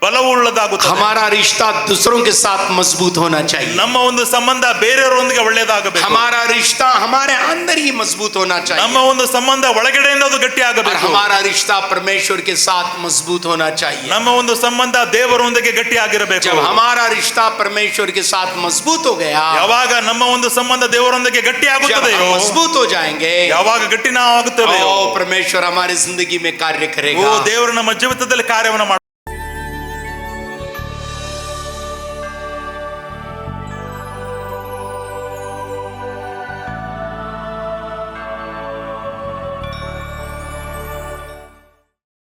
ಬಲವುಳ್ಳದಾಗುತ್ತದೆ. हमारा रिश्ता दूसरों के साथ मजबूत होना चाहिए. ನಮ್ಮ ಒಂದು ಸಂಬಂಧ ಬೇರೆಯವರೊಂದಿಗೆ ಒಳ್ಳೆಯದಾಗಬೇಕು. हमारा रिश्ता हमारे अंदर ही मजबूत होना चाहिए. ನಮ್ಮ ಒಂದು ಸಂಬಂಧ ಒಳಗಡೆಯಿಂದ ಅದು ಗಟ್ಟಿ और ಆಗಬೇಕು. हमारा रिश्ता परमेश्वर के साथ मजबूत होना चाहिए. ನಮ್ಮ ಒಂದು ಸಂಬಂಧ ದೇವರೊಂದಿಗೆ ಗಟ್ಟಿ ಆಗಿರಬೇಕು. जब हमारा रिश्ता परमेश्वर के साथ मजबूत हो गया, ಯಾವಾಗ ನಮ್ಮ ಒಂದು ಸಂಬಂಧ ದೇವರೊಂದಿಗೆ ಗಟ್ಟಿ जब ಆಗುತ್ತದೆಯೋ, हम मजबूत हो जाएंगे, ಯಾವಾಗ ಗಟ್ಟಿ ನಾವು ಆಗುತ್ತೇವೆಯೋ, परमेश्वर हमारी जिंदगी में कार्य ಓ करेगा. ದೇವರು ನಮ್ಮ ಜೀವಿತದಲ್ಲಿ ಕಾರ್ಯವನ್ನು